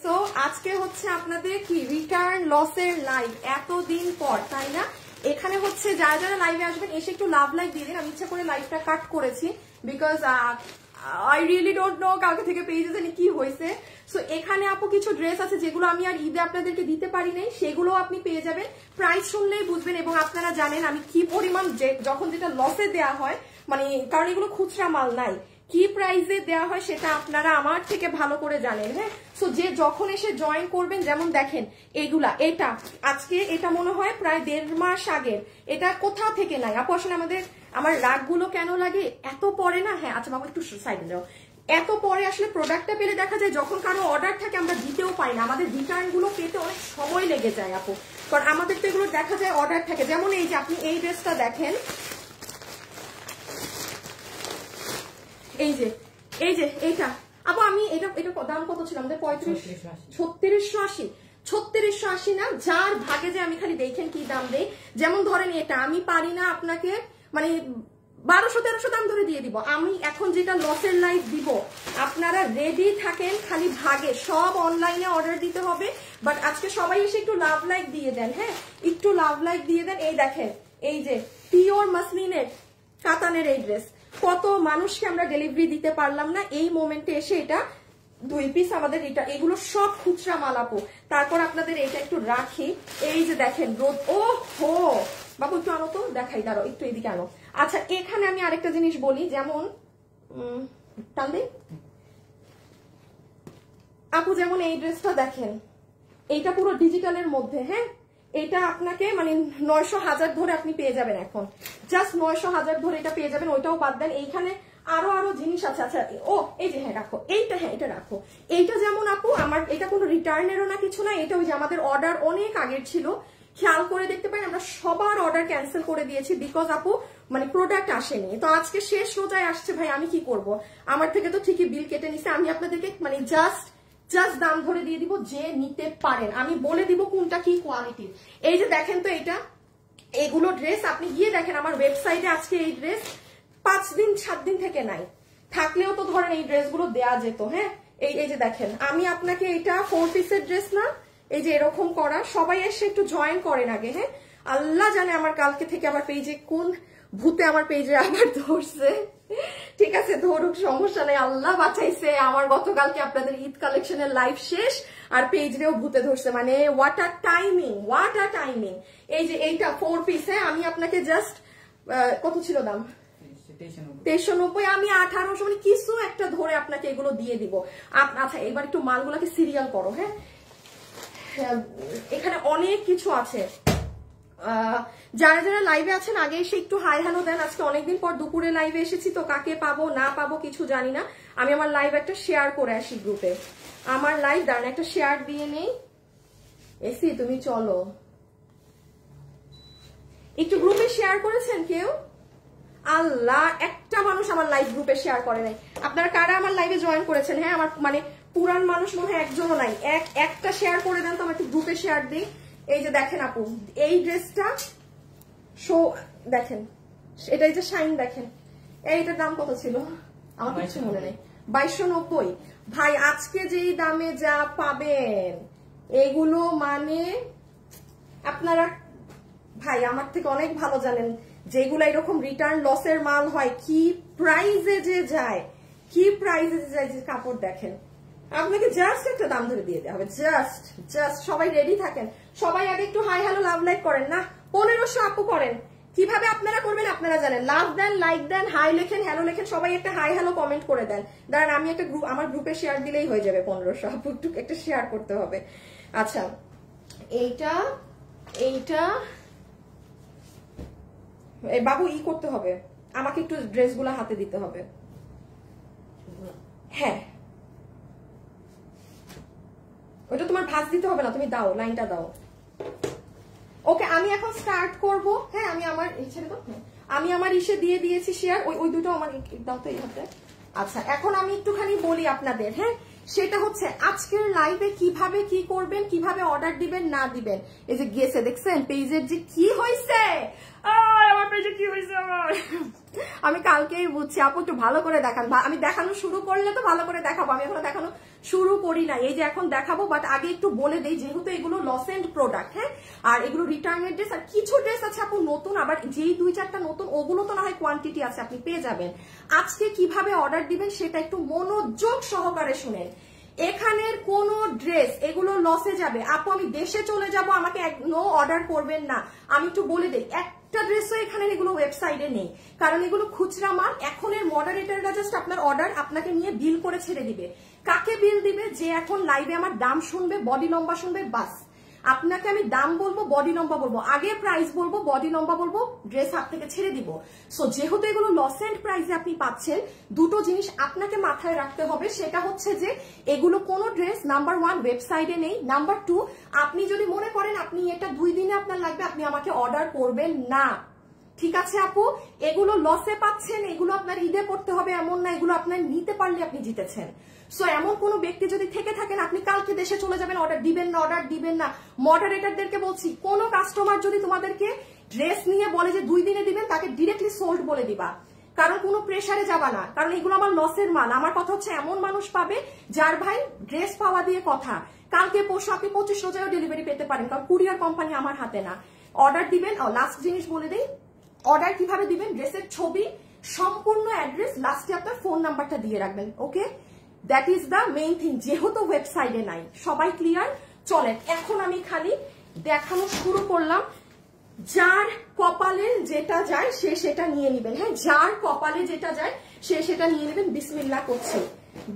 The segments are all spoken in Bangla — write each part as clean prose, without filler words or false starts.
তো আজকে হচ্ছে আপনাদের কি রিটার্ন লসের লাইভ, এতদিন পর, তাই না? এখানে হচ্ছে যারা যারা লাইভে আসবেন এসে একটু লাভ লাইক দিয়ে দিন। আমি ইচ্ছা করে লাইভটা কাট করেছি because I really don't know কালকে থেকে পেজে জানি কি হয়েছে। সো এখানে আপু কিছু ড্রেস আছে যেগুলো আমি আর ঈদে আপনাদেরকে দিতে পারি নাই, সেগুলো আপনি পেয়ে যাবেন। প্রাইস শুনলেই বুঝবেন এবং আপনারা জানেন আমি কি পরিমাণ যখন যেটা লসে দেওয়া হয়, মানে কারণ এগুলো খুচরা মাল নাই, কি প্রাইসে দেওয়া হয় সেটা আপনারা আমার থেকে ভালো করে জানেন। হ্যাঁ, সো যে যখন এসে জয়েন করবেন, যেমন দেখেন এইগুলা, এটা আজকে এটা মনে হয় প্রায় 1.5 মাস আগের, এটা কোথাও থেকে নাই আপু। আসলে আমার রাগগুলো কেন লাগে এত পরে না। হ্যাঁ আচ্ছা বাবা একটু সাইডে যাও। এত পরে আসলে প্রোডাক্টটা পেলে দেখা যায় যখন কারো অর্ডার থাকে আমরা দিতেও পারি না, আমাদের রিটার্ন গুলো পেতে অনেক সময় লেগে যায় আপু, কারণ আমাদের তো এগুলো দেখা যায় অর্ডার থাকে। যেমন এই যে আপনি এই ড্রেসটা দেখেন, এই যে এইটা আপু, আমি এটা দাম কত ছিল আমাদের? 3680 না, যার ভাগে যে আমি খালি দেখেন কি দাম দেই। যেমন ধরেন এটা আমি পারি না আপনাকে মানে 1200-1300 দাম ধরে দিয়ে দিব। আমি এখন যেটা লসের লাইভ দিব, আপনারা রেডি থাকেন, খালি ভাগে সব অনলাইনে অর্ডার দিতে হবে। বাট আজকে সবাই এসে একটু লাভ লাইক দিয়ে দেন। হ্যাঁ একটু লাভ লাইক দিয়ে দেন। এই দেখেন এই যে পিওর মাসলিনের কাতানের এই ড্রেস, কত মানুষকে আমরা ডেলিভারি দিতে পারলাম না, এই মোমেন্টে এসে এটা 2 পিস আমাদের, এটা এগুলো সব খুচরা মাল আপু। তারপর আপনাদের এটা একটু রাখি, এই যে দেখেন রোদ, ও হো বাবু একটু আনো তো, দেখাই, দাঁড়াও একটু এদিকে আনো। আচ্ছা এখানে আমি আরেকটা জিনিস বলি, যেমন টান দিই আপু, যেমন এই ড্রেসটা দেখেন, এইটা পুরো ডিজিটালের মধ্যে। হ্যাঁ এটা আপনাকে মানে 900-1000 ধরে আপনি পেয়ে যাবেন, এখন জাস্ট 900-1000 ধরে এটা পেয়ে যাবেন। ওইটাও বাদ দেন, এইখানে আরো জিনিস আছে। আচ্ছা ও এই যে হ্যাঁ রাখো এইটা, হ্যাঁ এটা রাখো। এইটা যেমন আপু আমার এটা কোনো রিটার্নেরও না কিছু না, এটা ওই যে আমাদের অর্ডার অনেক আগের ছিল, খেয়াল করে দেখতে পারেন আমরা সবার অর্ডার ক্যান্সেল করে দিয়েছি বিকজ আপু মানে প্রোডাক্ট আসেনি। তো আজকে শেষ রোজায় আসছে ভাই, আমি কি করব, আমার থেকে তো ঠিকই বিল কেটে নিছে। আমি আপনাদেরকে মানে জাস্ট দাম ধরে দিয়ে দিব, যে নিতে পারেন আমি বলে দিব কোনটা কি কোয়ালিটির। এই যে দেখেন তো এটা, এগুলো ড্রেস আপনি গিয়ে দেখেন আমার ওয়েবসাইটে আজকে এই ড্রেস 5-7 দিন থেকে নাই, থাকলেও তো ধরেন এই ড্রেসগুলো দেয়া যেত। হ্যাঁ এই যে দেখেন, আমি আপনাকে এটা 4 পিসের ড্রেস না, এই যে এরকম করা, সবাই এসে একটু জয়েন করেন আগে। হ্যাঁ আল্লাহ জানে আমার কালকে থেকে আবার পেজে কোন ভূতে আমার পেজে আবার ধরছে, ঠিক আছে ধরুক সমস্যা নেই, আল্লাহ বাঁচাইছে। আমার গতকালকে আপনাদের ঈদ কালেকশনের লাইভ শেষ আর পেজেও ভূতে ধরছে, মানে হোয়াট আ টাইমিং। এই যে এইটা 4 পিস, হ্যাঁ আমি আপনাকে জাস্ট কত ছিল দাম? 2390, আমি 1800 মানে কিছু একটা ধরে আপনাকে এগুলো দিয়ে দিব। আচ্ছা এবার একটু মালগুলাকে সিরিয়াল করো। হ্যাঁ এখানে অনেক কিছু আছে, যারা যারা লাইভে আছেন আগে এসে একটু হাই হ্যালো দেন। আজকে অনেকদিন পর দুপুরে লাইভে এসেছি, তো কাকে পাবো না পাবো কিছু জানি না। আমি আমার লাইভ একটা শেয়ার করে আসি গ্রুপে, আমার লাইভ দাঁড়ান একটা শেয়ার দিয়ে নেই। এসি তুমি চলো, একটু গ্রুপে শেয়ার করেছেন কেউ? আল্লাহ একটা মানুষ আমার লাইভ গ্রুপে শেয়ার করে নাই। আপনারা কারা আমার লাইভে জয়েন করেছেন? হ্যাঁ আমার মানে পুরান মানুষ মনে হয় একজনও নাই, একটা শেয়ার করে দেন তো, আমার একটু গ্রুপে শেয়ার দিই। এই যে দেখেন আপু এই ড্রেসটা দেখেন, এটা এই যে শাইন দেখেন, এইটার দাম কত ছিল আমার কিছু মনে নেই, 2290। ভাই আজকে যেই দামে যা পাবেন এগুলো মানে আপনারা ভাই আমার থেকে অনেক ভালো জানেন, যেগুলো এরকম রিটার্ন লসের মাল হয় কি প্রাইজে যে যায়, যে কাপড় দেখেন, আপনাকে জাস্ট একটা দাম ধরে দিয়ে দেওয়া হবে। জাস্ট সবাই রেডি থাকেন, সবাই আগে একটু হাই হ্যালো লাভ লাইক করেন না, 1500 আপু করেন। কিভাবে আপনারা করবেন আপনারা জানেন, লাভ দেন, লাইক দেন, হাই লেখেন, হ্যালো লেখেন, সবাই একটা হাই হ্যালো কমেন্ট করে দেন। দাঁড়ান আমি একটা গ্রুপ আমার গ্রুপে শেয়ার দিলেই হয়ে যাবে 1500 আপু, একটু একটা শেয়ার করতে হবে। আচ্ছা এইটা বাবু করতে হবে, আমাকে একটু ড্রেসগুলো হাতে দিতে হবে। হ্যাঁ ওটা তোমার ভাঁজ দিতে হবে না, তুমি দাও লাইনটা দাও। ওকে আমি এখন স্টার্ট করব। হ্যাঁ আমি আমার ছেড়ে দাও, আমি আমার ইসে দিয়ে দিয়েছি শেয়ার, ওই দুটো আমার দাও তো এই হাতে। আচ্ছা এখন আমি একটুখানি বলি আপনাদের, হ্যাঁ সেটা হচ্ছে আজকের লাইভে কিভাবে কি করবেন, কিভাবে অর্ডার দিবেন না দিবেন। এই যে গেছে দেখছেন পেজের যে কি হয়েছে, আমার পেজে কি হয়েছে আমার? আমি কালকেই বুঝছি আপু, একটু ভালো করে দেখান। আমি দেখানো শুরু করলে তো ভালো করে দেখাবো, আমি এখনো দেখানো শুরু করি না, এই যে এখন দেখাবো। বাট আগে একটু বলে দেই, যেহেতু এগুলো লস এন্ড প্রোডাক্ট, হ্যাঁ, আর এগুলো রিটার্নের ড্রেস, আর কিছু ড্রেস আছে আপু নতুন, আবার যেই 2-4টা নতুন ওগুলো তো না হয় কোয়ান্টিটি আছে, আপনি পেয়ে যাবেন। আজকে কিভাবে অর্ডার দিবেন সেটা একটু মনোযোগ সহকারে শুনেন। এখানের কোন ড্রেস এগুলো লসে যাবে আপু, আমি দেশে চলে যাব, আমাকে নো অর্ডার করবেন না। আমি একটু বলে দেই, একটা ড্রেসও এখানে এগুলো ওয়েবসাইটে নেই, কারণ এগুলো খুচরা মাল। এখনের মডারেটররা জাস্ট আপনার অর্ডার আপনাকে নিয়ে বিল করে ছেড়ে দিবে। কাকে বিল দিবে? যে এখন লাইভে আমার দাম শুনবে, বডি লম্বা শুনবে, বাস। আপনাকে আমি দাম বলবো, বডি লম্বা বলবো, আগে প্রাইস বলবো, বডি লম্বা বলবো, ড্রেস হাত থেকে ছেড়ে দিব। সো যেহেতু এগুলো লস এন্ড প্রাইসে আপনি পাচ্ছেন, দুটো জিনিস আপনাকে মাথায় রাখতে হবে। সেটা হচ্ছে যে এগুলো কোনো ড্রেস নাম্বার 1 ওয়েবসাইটে নেই, নাম্বার 2 আপনি যদি মনে করেন আপনি এটা 2 দিনে আপনার লাগবে, আপনি আমাকে অর্ডার করবেন না। ঠিক আছে আপু, এগুলো লসে পাচ্ছেন, এগুলো আপনার ঈদে পড়তে হবে এমন না, এগুলো আপনার নিতে পারলে আপনি জিতেছেন। সো এমন কোন ব্যক্তি যদি থেকে থাকেন আপনি কালকে দেশে চলে যাবেন, অর্ডার দিবেন না, অর্ডার দিবেন না। মডারেটরদেরকে বলছি, কোন কাস্টমার যদি তোমাদেরকে ড্রেস নিয়ে বলে যে 2 দিনে দিবেন, তাকে ডিরেক্টলি সোল্ড বলে দিবা, কারণ কোনো প্রেসারে যাবা না, কারণ এগুলো আমার লসের মাল। আমার কথা হচ্ছে এমন মানুষ পাবে যার ভাই ড্রেস পাওয়া দিয়ে কথা, কালকে পরশু আপনি 25 রোজায়ও ডেলিভারি পেতে পারেন, কারণ কুরিয়ার কোম্পানি আমার হাতে না। অর্ডার দিবেন, লাস্ট জিনিস বলে দেই, অর্ডার কিভাবে দিবেন, ড্রেসের ছবি, সম্পূর্ণ অ্যাড্রেস, লাস্টে আপনার ফোন নাম্বারটা দিয়ে রাখবেন। Okay, that is the main thing, যেহেতু ওয়েবসাইটে নাই। সবাই ক্লিয়ার? চলেন এখন আমি খালি দেখানো শুরু করলাম। যার কপালে যেটা যায় সে সেটা নিয়ে নেবেন, হ্যাঁ, যার কপালে যেটা যায় সে সেটা নিয়ে নেবেন। বিসমিল্লাহ করছি,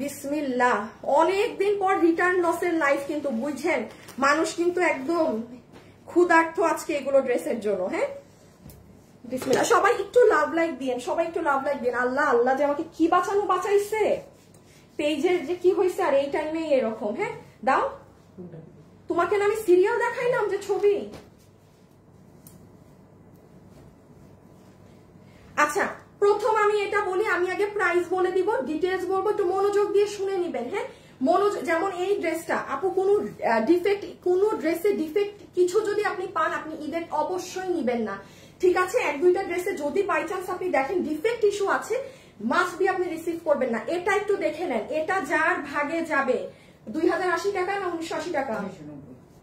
বিসমিল্লাহ। অনেকদিন পর রিটার্ন লসের লাইফ, কিন্তু বুঝছেন মানুষ কিন্তু একদম ক্ষুধার্ত আজকে এগুলো ড্রেসের জন্য। হ্যাঁ, বিসমিল্লাহ। সবাই একটু লাভ লাইক দিয়েন, সবাই একটু লাভ লাইক দিন। আল্লাহ আল্লাহ যে আমাকে কি বাঁচানো বাঁচাইছে, পেজের যে কি হয়েছে, আর এই টাইমে এরকম। হ্যাঁ, দাও, তোমাকে না আমি সিরিয়াল দেখাইলাম যে ছবি। আচ্ছা, প্রথম আমি এটা বলি, আমি আগে প্রাইস বলে দিব, ডিটেলস বলবো, একটু মনোযোগ দিয়ে শুনে নিবেন। হ্যাঁ, মনোযোগ। যেমন এই ড্রেসটা আপু, কোনো ডিফেক্ট, কোনো ড্রেসে ডিফেক্ট কিছু যদি আপনি পান, আপনি ঈদের অবশ্যই নিবেন না। ঠিক আছে, 1-2টা ড্রেসে যদি বাই চান্স আপনি দেখেন ডিফেক্ট ইস্যু আছে, মাস্ট বি আপনি রিসিভ করবেন না। এটা একটু দেখে নেন, এটা যার ভাগে যাবে। 2080 টাকা না 1980 টাকা?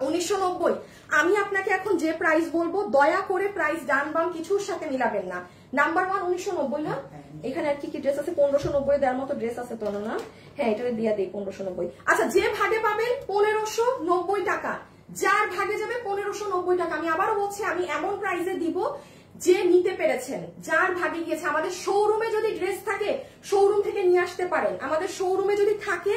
1990। আমি আপনাকে এখন যে প্রাইস বলবো, দয়া করে প্রাইস ডান বাম কিছুর সাথে মিলাবেন না। নাম্বার 1 1990 না? এখানে আর কি কি ড্রেস আছে? 1590 দেওয়ার মতো ড্রেস আছে তো না? হ্যাঁ, এটা দিয়ে দিই 1590। আচ্ছা, যে ভাগে পাবেন 1590 টাকা, যার ভাগে যাবে 1590 টাকা। আমি আবারও বলছি, আমি এমন প্রাইসে দিব যে নিতে পেরেছেন, যার ভাগে গিয়েছে। আমাদের শোরুমে যদি ড্রেস থাকে, শোরুম থেকে নিয়ে আসতে পারেন। আমাদের শোরুমে যদি থাকে,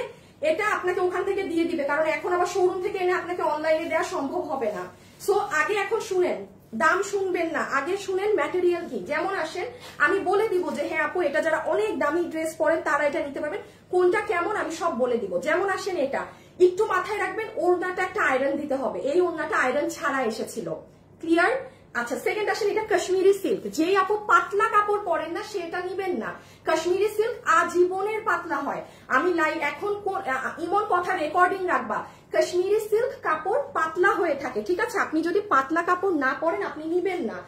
এটা আপনাকে ওখান থেকে দিয়ে দিবে, কারণ এখন আবার শোরুম থেকে এনে আপনাকে অনলাইনে দেওয়া সম্ভব হবে না। সো আগে এখন শুনেন, দাম শুনবেন না, আগে শুনেন ম্যাটেরিয়াল কি। যেমন আসেন, আমি বলে দিব যে হ্যাঁ আপু, এটা যারা অনেক দামি ড্রেস পরেন তারা এটা নিতে পারবেন, কোনটা কেমন আমি সব বলে দিব। যেমন আসেন, এটা একটু মাথায় রাখবেন, ওড়নাটা একটা আয়রন দিতে হবে, এই ওড়নাটা আয়রন ছাড়া এসেছিল। ক্লিয়ার? আচ্ছা, সেকেন্ড আসেন, এটা কাশ্মীরি সিল্ক। যেই আপু পাতলা কাপড় পরেন না সেটা নিবেন না। কাশ্মীরি সিল্ক আজীবনের পাতলা হয়। আমি লাইভ এখন ইমন কথা রেকর্ডিং রাখবা, কাশ্মীরি সিল্ক কাপড় পাতলা হয়ে থাকে। ঠিক আছে, আপনি যদি পাতলা কাপড় না পরেন আপনি নিবেন না।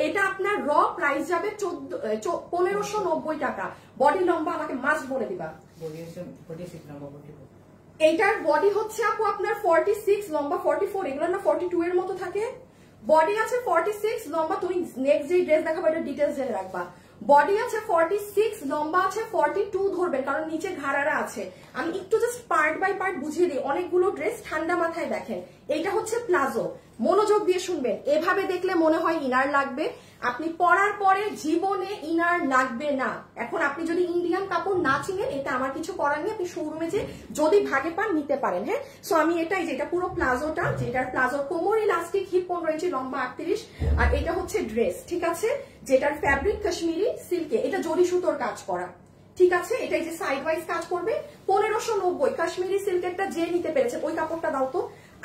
এটা আপনার র প্রাইস যাবে 1590 টাকা। বডি লম্বা আমাকে মাস্ট বলে দিবা। এইটার বডি হচ্ছে আপু আপনার 46, লম্বা 44, এগুলো না 42 এর মতো থাকে। বডি আছে 46, লম্বা, তুমি নেক্সট যে ড্রেস দেখাবো এটা ডিটেলস জেনে রাখবা। বডি আছে 46, লম্বা আছে 42 ধরবেন, কারণ নিচে ঘাড়ারা আছে। আমি একটু জাস্ট পার্ট বাই পার্ট বুঝিয়ে দিই। অনেকগুলো ড্রেস ঠান্ডা মাথায় দেখেন। এইটা হচ্ছে প্লাজো, মনোযোগ দিয়ে শুনবেন। এভাবে দেখলে মনে হয় ইনার লাগবে, আপনি পরার পরে জীবনে ইনার লাগবে না। এখন আপনি যদি ইন্ডিয়ান কাপড় না চিনেন, এটা আমার কিছু করার নেই, আপনি শোরুমে যে যদি ভাগে পান নিতে পারেন। হ্যাঁ, সো আমি এটাই, যেটা পুরো প্লাজোটা, যেটার প্লাজো কোমর ইলাস্টিক, হিপ 15 ইঞ্চি, লম্বা 38, আর এটা হচ্ছে ড্রেস। ঠিক আছে, যেটার ফ্যাব্রিক কাশ্মীরি সিল্কে, এটা জরি সুতোর কাজ করা। ঠিক আছে, এটাই যে সাইড ওয়াইজ কাজ করবে। 1590 কাশ্মীরি সিল্কেরটা যে নিতে পেরেছে, ওই কাপড়টা দাও তো।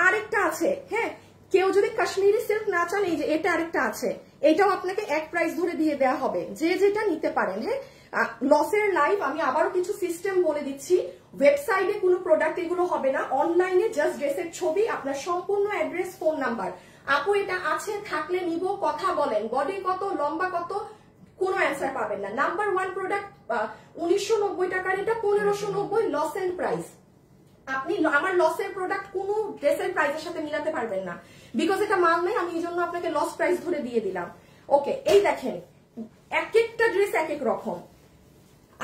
আরেকটা আছে, হ্যাঁ, কেউ যদি কাশ্মীরি সিল্ক না চান, এই যে এটা আরেকটা আছে, এটাও আপনাকে এক প্রাইস ধরে দিয়ে দেওয়া হবে, যে যেটা নিতে পারেন। হ্যাঁ, লসের লাইভ আমি আবারও কিছু সিস্টেম বলে দিচ্ছি। ওয়েবসাইটে কোনো প্রোডাক্ট এগুলো হবে না, অনলাইনে জাস্ট ড্রেসের ছবি, আপনার সম্পূর্ণ অ্যাড্রেস, ফোন নাম্বার। আপু এটা আছে, থাকলে নিব, কথা বলেন, বডি কত, লম্বা কত, কোনো অ্যান্সার পাবেন না। নাম্বার 1 প্রোডাক্ট 1990 টাকার, এটা 1590 লস এন্ড প্রাইস। আপনি আমার লসের প্রোডাক্ট কোনো ড্রেসের প্রাইসের সাথে মিলাতে পারবেন না, বিকজ এটা মাল নেই, আমি এই জন্য আপনাকে লস প্রাইস ধরে দিয়ে দিলাম। ওকে, এই দেখেন এক একটা ড্রেস এক এক রকম।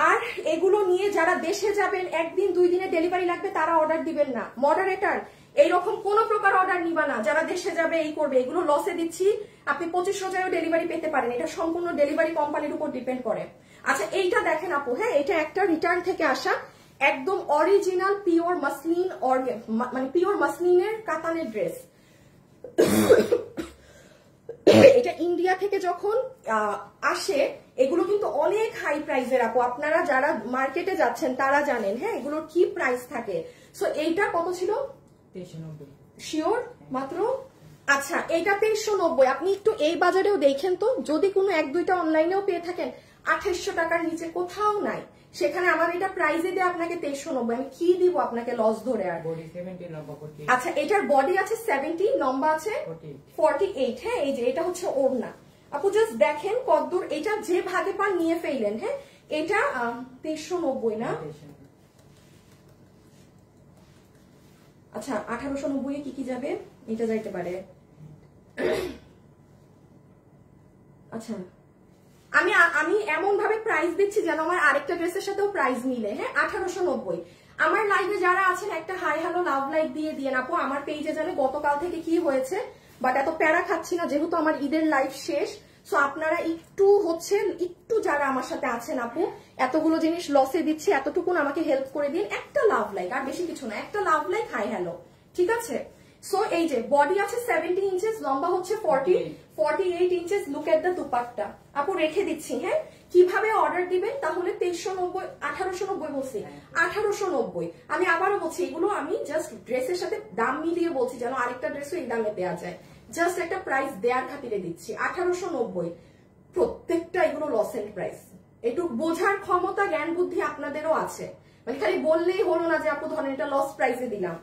আর এগুলো নিয়ে যারা দেশে যাবেন, একদিন 2 দিনে ডেলিভারি লাগবে, তারা অর্ডার দিবেন না। মডারেটর এইরকম কোন প্রকার অর্ডার নিবা না, যারা দেশে যাবে এই করবে, এগুলো লসে দিচ্ছি। আপনি 25 রোজায়ও ডেলিভারি পেতে পারেন, এটা সম্পূর্ণ ডেলিভারি কোম্পানির উপর ডিপেন্ড করে। আচ্ছা এইটা দেখেন আপু, হ্যাঁ এটা একটা রিটার্ন থেকে আসা একদম অরিজিনাল পিওর মাসলিন, মানে পিওর মাসলিনের কাতানের ড্রেস। এটা ইন্ডিয়া থেকে যখন আসে, এগুলো কিন্তু অনেক হাই প্রাইসের আপু, আপনারা যারা মার্কেটে যাচ্ছেন তারা জানেন, হ্যাঁ এগুলোর কি প্রাইস থাকে। সো এইটা কত ছিল? 2390। শিওর? মাত্র? আচ্ছা এইটা 2390। আপনি একটু এই বাজারেও দেখেন তো, যদি কোনো 1-2টা অনলাইনেও পেয়ে থাকেন, 2800 টাকার নিচে কোথাও নাই। সেখানে আমার এটা প্রাইসে দিয়ে আপনাকে 2390, আমি কি দিব আপনাকে লস ধরে? আর বডি 70, লম্বা 40। আচ্ছা এটার বডি আছে 70, লম্বা আছে 48। হ্যাঁ এই যে এটা হচ্ছে ওড়না। আপু জাস্ট দেখেন কতদূর, এটা যে ভাগে পান নিয়ে ফেললেন। হ্যাঁ এটা 2390 না? আচ্ছা 1890 এ কি কি যাবে? এটা যাইতে পারে। আচ্ছা আমি এমন ভাবে প্রাইস দিচ্ছি যেন আমার আরেকটা ড্রেসের সাথেও প্রাইস মিলে। হ্যাঁ 1890। আমার লাইভে যারা আছেন একটা হাই হ্যালো লাভ লাইক দিয়ে দিয়ে আপু, আমার পেজে জানে গতকাল থেকে কি হয়েছে, বাট এত প্যারা খাচ্ছি না যেহেতু আমার ঈদের লাইভ শেষ। সো আপনারা একটু যারা আমার সাথে আছেন আপু, এতগুলো জিনিস লসে দিচ্ছে, এতটুকুন আমাকে হেল্প করে দিন, একটা লাভ লাইক, আর বেশি কিছু না, একটা লাভ লাইক, হাই হ্যালো, ঠিক আছে? সো এই যে বডি আছে 70 ইঞ্চেস, লম্বা হচ্ছে 48 inches. Look at the dupatta আপু, রেখে দিচ্ছি। হ্যাঁ কিভাবে অর্ডার দিবেন তাহলে? 1890 বলছি, 1890। আমি আবারও বলছি, এগুলো আমি জাস্ট ড্রেসের সাথে দাম মিলিয়ে বলছি যেন আরেকটা ড্রেসও এই দামে দেওয়া যায়, জাস্ট একটা প্রাইস দেওয়ার খাতিরে দিচ্ছি। 1890 প্রত্যেকটা, এগুলো লস এন্ড প্রাইস। একটু বোঝার ক্ষমতা, জ্ঞান বুদ্ধি আপনাদেরও আছে, মানে খালি বললেই হলো না যে আপু ধরেন এটা লস প্রাইসে দিলাম,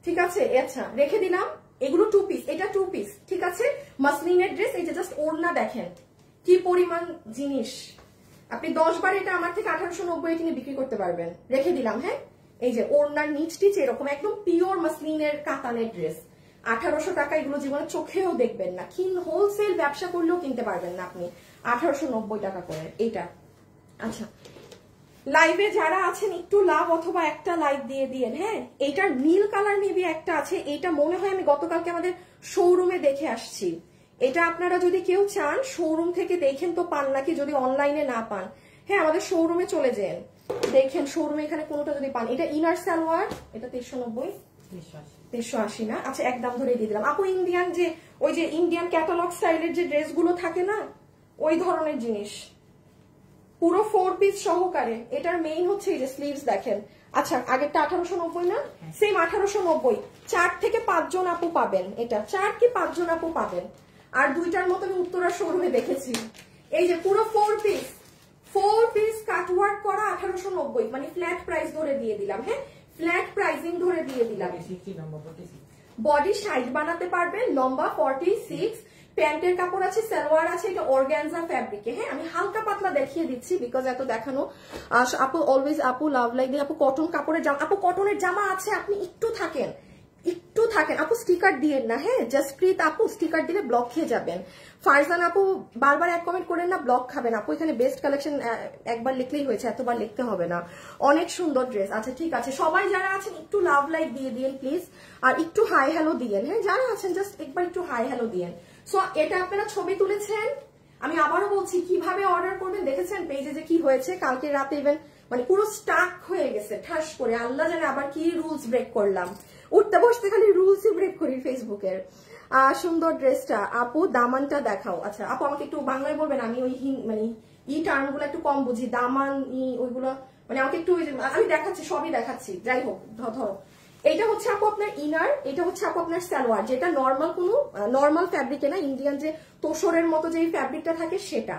ঠিক আছে? আচ্ছা রেখে দিলাম। এগুলো 2 পিস, এটা 2 পিস, ঠিক আছে? মাসলিনের ড্রেস। এই যে জাস্ট ওড়না দেখেন কি পরিমাণ জিনিস, আপনি 10 বার এটা আমার থেকে 1890 কিনে বিক্রি করতে পারবেন। রেখে দিলাম। হ্যাঁ এই যে ওড়নার নিচ টিচ এরকম একদম পিওর মাসলিনের কাতানের ড্রেস, 1800 টাকা। এগুলো জীবনে চোখেও দেখবেন না, হোলসেল ব্যবসা করলেও কিনতে পারবেন না আপনি 1890 টাকা করে এটা। আচ্ছা লাইভে যারা আছেন একটু লাভ অথবা একটা লাইভ দিয়ে দিয়েন। হ্যাঁ এইটার নীল কালার মেবি একটা আছে, এইটা মনে হয় আমি গতকালকে আমাদের শোরুমে দেখে আসছি। এটা আপনারা যদি কেউ চান শোরুম থেকে দেখেন তো পান নাকি, যদি অনলাইনে না পান হ্যাঁ আমাদের শোরুমে চলে যান, দেখেন শোরুমে এখানে কোনোটা যদি পান। এটা ইনার সালোয়ার, এটা 2390, 2380 না? আচ্ছা একদম ধরে দিয়ে দিলাম আপু। ইন্ডিয়ান যে ওই যে ইন্ডিয়ান ক্যাটালগ স্টাইলের যে ড্রেসগুলো থাকে না, ওই ধরনের জিনিস, পুরো 4 পিস সহকারে। এটার মেইন হচ্ছে এই যে স্লিভস দেখেন। আচ্ছা আগেরটা 1890 না? সেম 1890। 4 থেকে 5 জন আপু পাবেন, এটা 4 কি 5 জন আপু পাবেন। আর 2টার মতো আমি উত্তরার শোরুমে দেখেছি। এই যে পুরো 4 পিস কাটওয়ার্ক করা 1890, মানে ফ্ল্যাট প্রাইস ধরে দিয়ে দিলাম। হ্যাঁ ফ্ল্যাট প্রাইসিং ধরে দিয়ে দিলাম। বডি 60 বানাতে পারবেন, লম্বা 46। প্যান্টের কাপড় আছে, সালোয়ার আছে, এটা অর্গানজা ফ্যাব্রিকে। হ্যাঁ আমি হালকা পাতলা দেখিয়ে দিচ্ছি বিকজ এত দেখানো। আপু অলওয়েজ আপু লাভ লাইক দিয়ে আপু কটন কাপড়ের জামা, আপু কটনের জামা আছে, আপনি একটু থাকেন আপু, স্টিকার দিয়েন না। হ্যাঁ জাসপ্রীত আপু স্টিকার দিলে ব্লক খেয়ে যাবেন। ফারজান আপু বারবার এক কমেন্ট করেন না, ব্লক খাবেন আপু। এখানে বেস্ট কালেকশন একবার লিখলেই হয়েছে, এতবার লিখতে হবে না। অনেক সুন্দর ড্রেস। আচ্ছা ঠিক আছে, সবাই যারা আছেন একটু লাভ লাইক দিয়ে দিয়েন প্লিজ, আর একটু হাই হ্যালো দিয়েন। হ্যাঁ যারা আছেন জাস্ট একবার একটু হাই হ্যালো দিয়েন। সো এটা আপনারা ছবি তুলেছেন, আমি আবারও বলছি কিভাবে অর্ডার করবেন। দেখেছেন পেজে যে কি হয়েছে কালকে রাতে, ইভেন মানে পুরো স্টাক হয়ে গেছে ঠাস করে। আল্লাহ জানে আবার কি রুলস ব্রেক করলাম, উঠতে বসতে খালি রুলসই ব্রেক করি ফেসবুকের। সুন্দর ড্রেসটা আপু, দামানটা দেখাও। আচ্ছা আপু আমাকে একটু বাংলায় বলবেন, আমি ওই মানে টার্ম গুলো একটু কম বুঝি, দামান ওইগুলো মানে আমাকে একটু, আমি দেখাচ্ছি সবই দেখাচ্ছি। যাই হোক ধরো এইটা হচ্ছে আপু আপনার ইনার, এটা হচ্ছে আপু আপনার সালোয়ার, যেটা নর্মাল কোনো নর্মাল ফ্যাব্রিকে না, ইন্ডিয়ান যে তোষরের মতো যে ফ্যাব্রিকটা থাকে সেটা।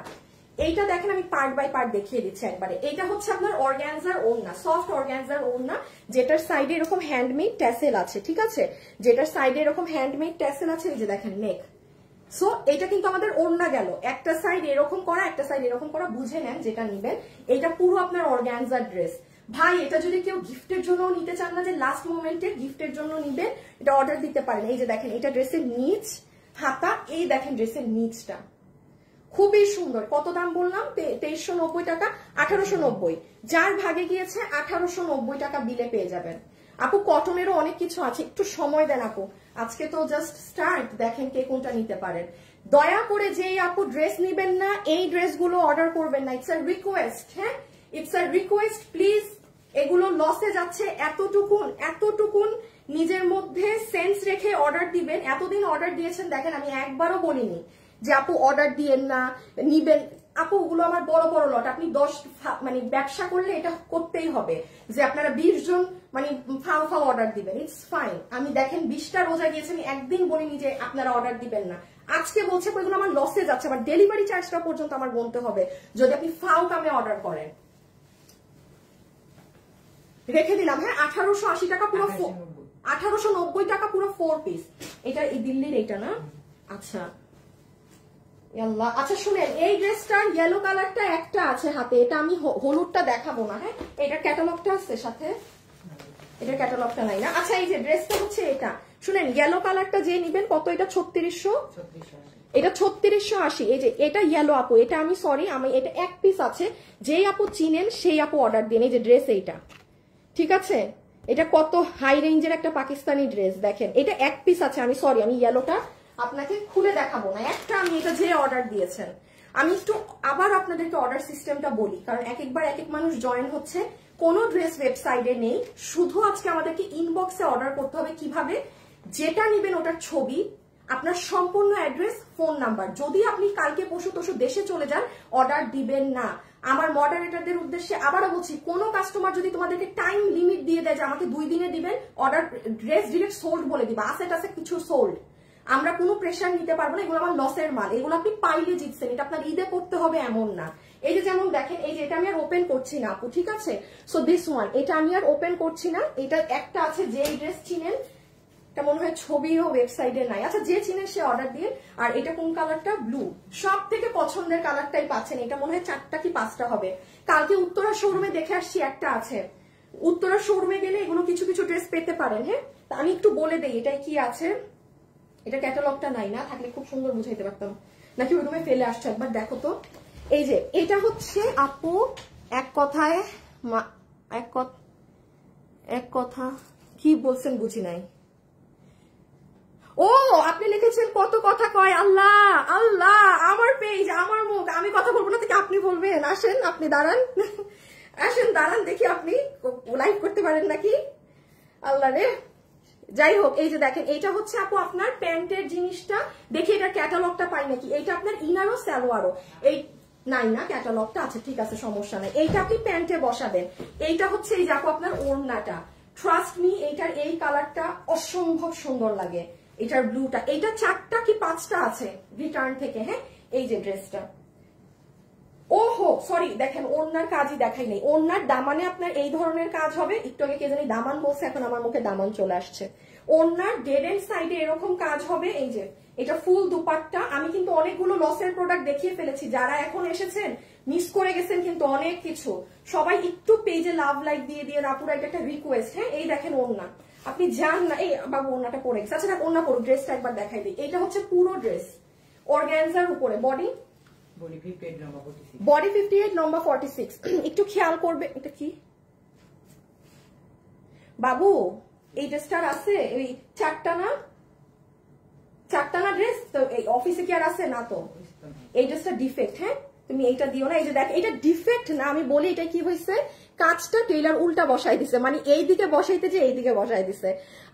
এইটা দেখেন আমি পার্ট বাই পার্ট দেখিয়ে দিচ্ছি একবারে। এইটা হচ্ছে আপনার অর্গানজার ওড়না, সফট অর্গানজার ওড়না, যেটার সাইডে এরকম হ্যান্ডমেড ট্যাসেল আছে, ঠিক আছে, যেটার সাইডে এরকম হ্যান্ডমেড ট্যাসেল আছে, এই যে দেখেন নেক। সো এটা কিন্তু আমাদের ওড়না গেল, একটা সাইড এরকম করা, একটা সাইড এরকম করা, বুঝে নেন যেটা নিবেন। এটা পুরো আপনার অর্গানজার ড্রেস। ভাই এটা যদি কেউ গিফটের জন্য নিতে চান না, যে লাস্ট মোমেন্টে গিফটের জন্য নিবেন, এটা অর্ডার দিতে পারেন। এই যে দেখেন এটা ড্রেসের নিচ, হাতা, এই দেখেন ড্রেসের নিচটা খুবই সুন্দর। কত দাম বললাম? 2390 টাকা, 1890। যার ভাগে গিয়েছে 1890 টাকা বিলে পেয়ে যাবেন। আপু কটনেরও অনেক কিছু আছে, একটু সময় দেন আপু, আজকে তো জাস্ট স্টার্ট, দেখেন কে কোনটা নিতে পারেন। দয়া করে যে আপু ড্রেস নিবেন না, এই ড্রেসগুলো অর্ডার করবেন না, ইটস আ রিকোয়েস্ট। হ্যাঁ, ইটস আ রিকোয়েস্ট, প্লিজ। এগুলো লসে যাচ্ছে, এতটুকুন নিজের মধ্যে সেন্স রেখে অর্ডার দিবেন। এতদিন অর্ডার দিয়েছেন, দেখেন আমি একবারও বলিনি যে আপু অর্ডার দিয়েন না, নিবেন। আপু ওগুলো আমার বড় বড় লট, আপনি 10 মানে ব্যবসা করলে এটা করতেই হবে যে আপনারা 20 জন মানে ফাও অর্ডার দিবেন, ইটস ফাইন। আমি দেখেন 20টা রোজা গিয়েছে, আমি একদিন বলিনি যে আপনারা অর্ডার দিবেন না। আজকে বলছে ওইগুলো আমার লসে যাচ্ছে, আমার ডেলিভারি চার্জটা পর্যন্ত আমার গুনতে হবে যদি আপনি ফাও কামে অর্ডার করেন। রেখে দিলাম, হ্যাঁ, 1880 টাকা পুরো, 1890 টাকা পুরো 4 পিস। এটা এই দিল্লির, এইটা না? আচ্ছা আচ্ছা শুনেন, এই ড্রেসটার ইয়েলো কালারটা একটা আছে হাতে, এটা আমি হলুদটা দেখাবো না। হ্যাঁ, এটার ক্যাটালগটা আছে সাথে, এটার ক্যাটালগটা নাই না? আচ্ছা এই যে ড্রেসটা হচ্ছে এটা, শুনেন ইয়েলো কালারটা যে নিবেন কত, এটা 3600, এটা 3680। এই যে এটা ইয়েলো আপু, এটা আমি সরি, আমি এটা এক পিস আছে, যেই আপু চিনেন সেই আপু অর্ডার দিন। এই যে ড্রেস এইটা, ঠিক আছে, এটা কত হাই রেঞ্জের একটা পাকিস্তানি ড্রেস, দেখেন এটা এক পিস আছে, আমি সরি, আমি ইয়েলোটা আপনাকে খুলে দেখাবো না, একটা আমি এটা যে অর্ডার দিয়েছেন। আমি একটু আবার আপনাদেরকে অর্ডার সিস্টেমটা বলি, কারণ এক একবার এক এক মানুষ জয়েন হচ্ছে, কোনো ড্রেস ওয়েবসাইটে নেই, শুধু আজকে আমাদেরকে ইনবক্সে অর্ডার করতে হবে। কিভাবে? যেটা নিবেন ওটার ছবি, আপনার সম্পূর্ণ অ্যাড্রেস, ফোন নাম্বার। যদি আপনি কালকে পরশু তরশু দেশে চলে যান, অর্ডার দিবেন না। আমার মডারেটরদের উদ্দেশ্যে আবারও বলছি, কোনো কাস্টমার যদি তোমাদেরকে টাইম লিমিট দিয়ে দেয় যে আমাকে 2 দিনে দিবেন, অর্ডার ড্রেস ডিরেক্ট সোল্ড বলে দিবা, আসে টাসে কিছু সোল্ড, আমরা কোনো প্রেশার নিতে পারবো না। এগুলো আমার লসের মাল, এগুলো আপনি পাইলে জিতছেন, এটা আপনার ঈদে করতে হবে এমন না। এই যে যেমন দেখেন, এই যে এটা আমি আর ওপেন করছি না আপু, ঠিক আছে, সো দিস ওয়ান, এটা আমি আর ওপেন করছি না। এটা একটা আছে, যে ড্রেস চিনেন, এটা মনে হয় ছবিও ওয়েবসাইটে নাই, আচ্ছা যে চিনেন সে অর্ডার দিয়ে। আর এটা কোন কালারটা? ব্লু, সব থেকে পছন্দের কালারটাই পাচ্ছেন। এটা মনে হয় 4টা কি 5টা হবে। কালকে উত্তরা শোরুমে দেখে আসছি, একটা আছে। উত্তরা শোরুমে গেলে এগুলো কিছু কিছু ড্রেস পেতে পারেন। হ্যাঁ, তা আমি একটু বলে দেই এটাই কি আছে। এটা ক্যাটালগটা নাই, না থাকলে খুব সুন্দর বুঝাইতে পারতাম, নাকি ওই রুমে ফেলে আসছে, একবার দেখো তো। এই যে এটা হচ্ছে আপু, এক কথায় এক কথা কি বলছেন বুঝি নাই। ও আপনি লিখেছেন কত কথা কয়, আল্লাহ আল্লাহ, আমার পেজ আমার মুখ, আমি কথা বলবো না থেকে আপনি বলবেন। আসেন আপনি দাঁড়ান, আসেন দাঁড়ান, দেখি আপনি লাইভ করতে পারেন নাকি। আল্লাহ রে, যাই হোক, এই যে দেখেন এইটা হচ্ছে আপু আপনার প্যান্টের জিনিসটা, দেখি এটা ক্যাটালগটা পাই নাকি। এইটা আপনার ইনারও সালোয়ারও, এই নাই না, ক্যাটালগটা আছে, ঠিক আছে সমস্যা নাই। এইটা আপনি প্যান্টে বসাবেন। এইটা হচ্ছে এই যে আপু আপনার ওড়নাটা, ট্রাস্ট মি, এইটার এই কালারটা অসম্ভব সুন্দর লাগে, এটার ব্লুটা। এইটা 4টা কি 5টা আছে রিটার্ন থেকে। হ্যাঁ, এই যে ড্রেসটা, ওহো সরি, দেখেন ওড়নার কাজই দেখাই নেই। ওড়নার দামানে আপনার এই ধরনের কাজ হবে, একটু আগে কে জানি দামান বলছে, এখন আমার মুখে দামান চলে আসছে। ওড়নার ডেড এন্ড সাইডে এরকম কাজ হবে। এই যে এটা ফুল দুপাট্টা। আমি কিন্তু অনেকগুলো লসের প্রোডাক্ট দেখিয়ে ফেলেছি, যারা এখন এসেছেন মিস করে গেছেন কিন্তু অনেক কিছু। সবাই একটু পেজে লাভ লাইক দিয়ে দিয়ে, আপুরা এটা একটা রিকোয়েস্ট। হ্যাঁ, এই দেখেন ওড়না, আপনি যান না, এই বাবু ওড়নাটা পরে গেছে। আচ্ছা ওড়না পড়ুক, ড্রেসটা একবার দেখাই দিই। এটা হচ্ছে পুরো ড্রেস অর্গানজার উপরে, বডি 58 নম্বর 46। একটু খেয়াল করবে, এটা কি বাবু, এই ড্রেসটার আছে ওই 4টা না ড্রেস, তো এই অফিসে কি আর আছে না? তো এই ড্রেসটা ডিফেক্ট। হ্যাঁ, তুমি এইটা দিও না। এই যে দেখ, এটা ডিফেক্ট না, আমি বলি এটা কি হয়েছে, কাজটা টেইলার উল্টা বসাই দিছে, মানে এই দিকে বসাইতে যে এই দিকে বসাই দিছে।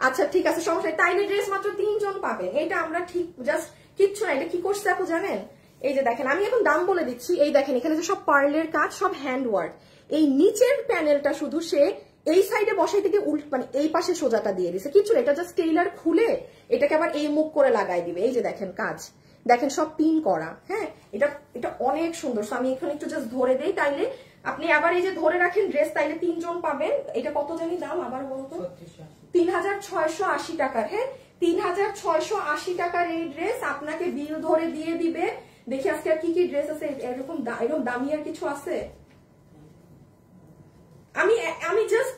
আচ্ছা ঠিক আছে, সমস্যা। তাইলে ড্রেস মাত্র 3 জন পাবে, এটা আমরা ঠিক জাস্ট কিচ্ছু না। এটা কি করছে আপু জানেন? এই যে দেখেন, আমি এখন দাম বলে দিচ্ছি। এই দেখেন এখানে যে সব পার্লের কাজ, সব হ্যান্ড ওয়ার্ক। এই নিচের প্যানেলটা শুধু সে এই সাইডে বসাই থেকে মানে এই পাশে সোজাটা দিয়ে দিছে, কিছু না। এটা জাস্ট টেইলার খুলে এটাকে আবার এই মুখ করে লাগাই দিবে। এই যে দেখেন কাজ, দেখেন সব পিন করা। হ্যাঁ, এটা এটা অনেক সুন্দর। আমি এখানে একটু জাস্ট ধরে দেই, তাইলে আপনি আবার এই যে ধরে রাখেন ড্রেস, তাইলে 3 জন পাবেন। এটা কত জানি দাম আবার বলতো, 3680 টাকার। হ্যাঁ, 3680 টাকার এই ড্রেস আপনাকে বিল ধরে দিয়ে দিবে। দেখি আজকে আর কি কি ড্রেস আছে, এরকম দামি আর কিছু আছে? আমি জাস্ট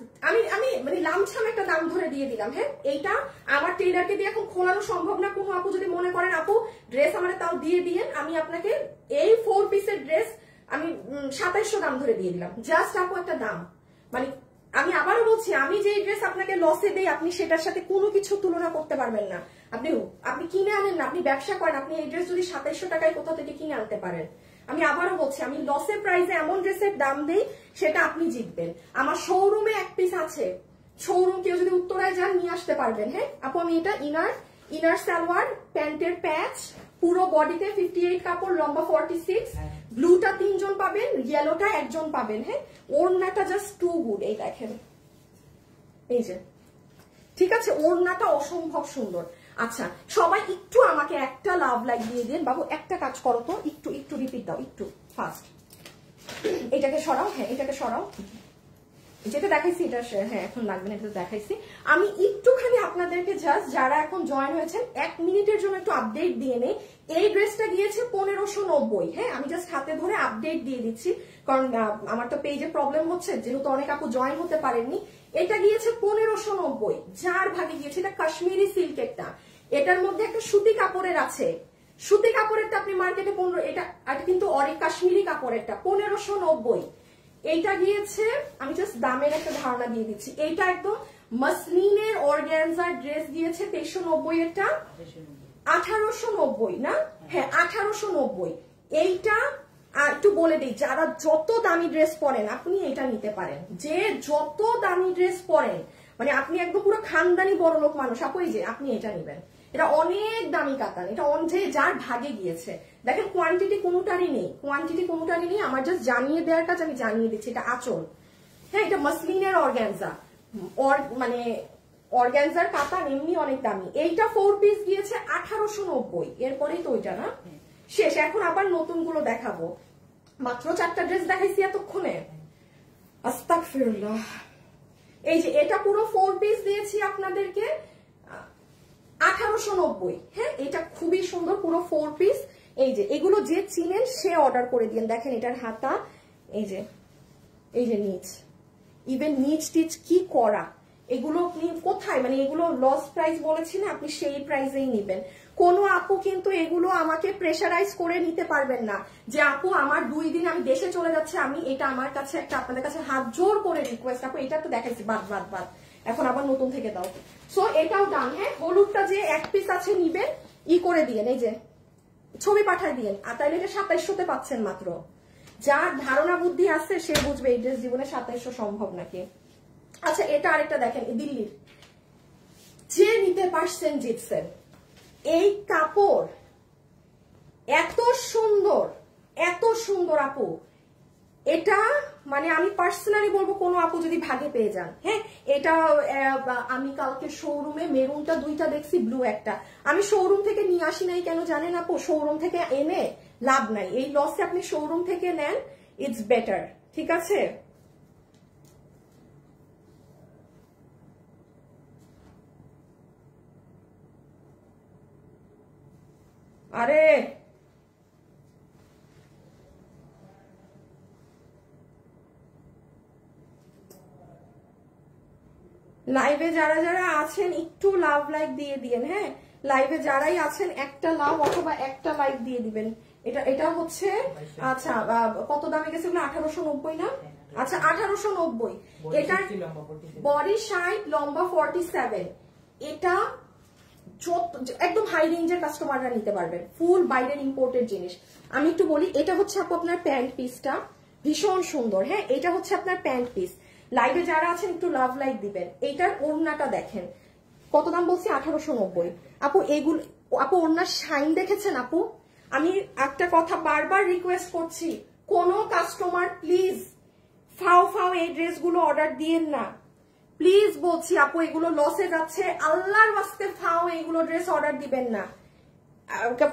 আমি মানে লামছাম একটা দাম ধরে দিয়ে দিলাম। হ্যাঁ, এইটা আমার টেইলারকে দিয়ে এখন খোলানো সম্ভব না। কোনো আপু যদি মনে করেন আপু ড্রেস আমার তাও দিয়ে দিয়েন, আমি আপনাকে এই 4 পিসের ড্রেস আমি 2700 দাম ধরে দিয়ে দিলাম। জাস্ট আপু একটা দাম, মানে আমি আবারও বলছি, আমি যে ড্রেস আপনাকে লসে দেই আপনি সেটার সাথে কোনো কিছু তুলনা করতে পারবেন না। আপনি কিনে আনেন না, আপনি ব্যবসা করেন, আপনি এই ড্রেস যদি 2700 টাকায় কোথা থেকে কিনে আনতে পারেন? আমি আবারও বলছি, আমি লসের প্রাইসে এমন ড্রেসের দাম দেই সেটা আপনি জিতবেন। আমার শোরুমে এক পিস আছে, শোরুম কেউ যদি উত্তরায় যান নিয়ে আসতে পারবেন। হ্যাঁ আপু, আমি এটা ইনার সালোয়ার, প্যান্টের প্যাচ, পুরো বডিতে 58 কাপড়, লম্বা 46, ব্লুটা 3 জন পাবেন, ইয়েলোটা 1 জন পাবেন। হ্যাঁ, ওড়নাটা জাস্ট টু গুড। এই দেখেন, এই যে, ঠিক আছে, ওড়নাটা অসম্ভব সুন্দর। আচ্ছা সবাই একটু আমাকে একটা লাভ লাইক দিয়ে দিন। বাবু একটা কাজ করো তো, একটু রিপিট দাও, একটু ফাস্ট। এটাকে সরাও, হ্যাঁ এটাকে সরাও, যেটা দেখাইছি এটা, হ্যাঁ এখন লাগবে না, এটা দেখাইছি। আমি একটুখানি আপনাদেরকে জাস্ট যারা এখন জয়েন হয়েছেন 1 মিনিটের জন্য একটু আপডেট দিয়ে নেই। এই ড্রেসটা গিয়েছে 1590। হ্যাঁ, আমি জাস্ট হাতে ধরে আপডেট দিয়ে দিচ্ছি, কারণ আমার তো পেজে প্রবলেম হচ্ছে, যেহেতু অনেক আপু জয়েন হতে পারেননি। এটা গিয়েছে 1590, যার ভাগে গিয়েছে। এটা কাশ্মীরি সিল্কেরটা, এটার মধ্যে একটা সুতি কাপড়ের আছে। সুতি কাপড়েরটা আপনি মার্কেটে 15, এটা কিন্তু অনেক কাশ্মীরি কাপড়েরটা 1590। এইটা গিয়েছে, আমি জাস্ট দামের একটা ধারণা দিয়ে দিচ্ছি, এইটা একদম মাসলিনের অর্গানজার ড্রেস গিয়েছে 2390, এরটা 1890 না? হ্যাঁ 1890। এইটা একটু বলে দিই, যারা যত দামি ড্রেস পরেন আপনি এটা নিতে পারেন। যে যত দামি ড্রেস পরেন, মানে আপনি একদম পুরো খানদানি বড়লোক মানুষ, আপু এই যে আপনি এটা নিবেন। এটা অনেক দামি কাতান, এটা যে যার ভাগে গিয়েছে। দেখেন কোয়ান্টিটি কোনোটারই নেই, আমার জাস্ট জানিয়ে দেওয়ার কাজ আমি জানিয়ে দিচ্ছি। এটা আঁচল, হ্যাঁ এটা মাসলিনের অর্গানজা, মানে অর্গানজার কাতান এমনি অনেক দামি। এইটা 4 পিস গিয়েছে 1890। এরপরেই তো ওইটা না শেষ, এখন আবার নতুন গুলো দেখাবো। মাত্র 4টা ড্রেস দেখাইছি এতক্ষণে, আস্তাগফিরুল্লাহ। এই যে এটা পুরো 4 পিস দিয়েছি আপনাদেরকে 1890। হ্যাঁ, এটা খুবই সুন্দর, পুরো 4 পিস। এই যে এগুলো যে চিনেন সে অর্ডার করে দিন। দেখেন এটার হাতা, এই যে নিচ, ইভেন নিচ টিচ কি করা, এগুলো আপনি কোথায়, মানে এগুলো লস প্রাইস বলেছি না, আপনি সেই প্রাইসেই নিবেন। কোনো আপু কিন্তু এগুলো আমাকে প্রেশারাইজ করে নিতে পারবেন না যে আপু আমার 2 দিন আমি দেশে চলে যাচ্ছে, আমি এটা আমার কাছে একটা আপনাদের কাছে হাত জোর করে রিকোয়েস্ট, আপু এটা তো দেখাইছি, বাদ এখন আবার নতুন থেকে দাও। সো এটাও ডান। হ্যাঁ, হলুদটা যে 1 পিস আছে নিবেন, করে দিয়েন, এই যে ছবি পাঠায় দিয়েন, আর তাইলে এটা 2700-তে পাচ্ছেন মাত্র। যার ধারণা বুদ্ধি আছে সে বুঝবে এই ড্রেস জীবনে 2700 সম্ভব নাকি। আচ্ছা এটা আরেকটা দেখেন, দিল্লির, যে নিতে পারছেন জিতছেন। এই কাপড় এত সুন্দর আপু, এটা মানে আমি পার্সোনালি বলবো কোনো আপু যদি ভাগে পেয়ে যান। হ্যাঁ, এটা আমি কালকে শোরুমে মেরুনটা 2টা দেখছি, ব্লু একটা। আমি শোরুম থেকে নিয়ে আসি নাই, কেন জানেন আপু? শোরুম থেকে এনে লাভ নাই, এই লসে আপনি শোরুম থেকে নেন, ইটস বেটার। ঠিক আছে, আরে লাইভে যারা যারা আছেন একটু লাভ লাইক দিয়ে দিয়েন। হ্যাঁ, লাইভে যারাই আছেন একটা লাভ অথবা একটা লাইক দিয়ে দিবেন। এটা হচ্ছে, আচ্ছা কত দামে গেছে? 1890 না? আচ্ছা 1890। এটা বডি 60, লম্বা 47। এটা একদম হাই রেঞ্জের কাস্টমাররা নিতে পারবেন, ফুল বাইরের ইম্পোর্টেড জিনিস। আমি একটু বলি, এটা হচ্ছে আপু আপনার প্যান্ট পিসটা, ভীষণ সুন্দর। হ্যাঁ, এটা হচ্ছে আপনার প্যান্ট পিস। লাইভে যারা আছেন একটু লাভ লাইক দিবেন। এইটার ওড়নাটা দেখেন, কত দাম বলছি? 1890। আপু এগুলো, আপু ওড়নার শাইন দেখেছেন আপু? আমি একটা কথা বারবার রিকোয়েস্ট করছি, কোন কাস্টমার প্লিজ ফাও এই ড্রেসগুলো অর্ডার দিয়েন না, প্লিজ বলছি আপু, এগুলো লসে যাচ্ছে, আল্লাহর ওয়াস্তে ফাও এইগুলো ড্রেস অর্ডার দিবেন না।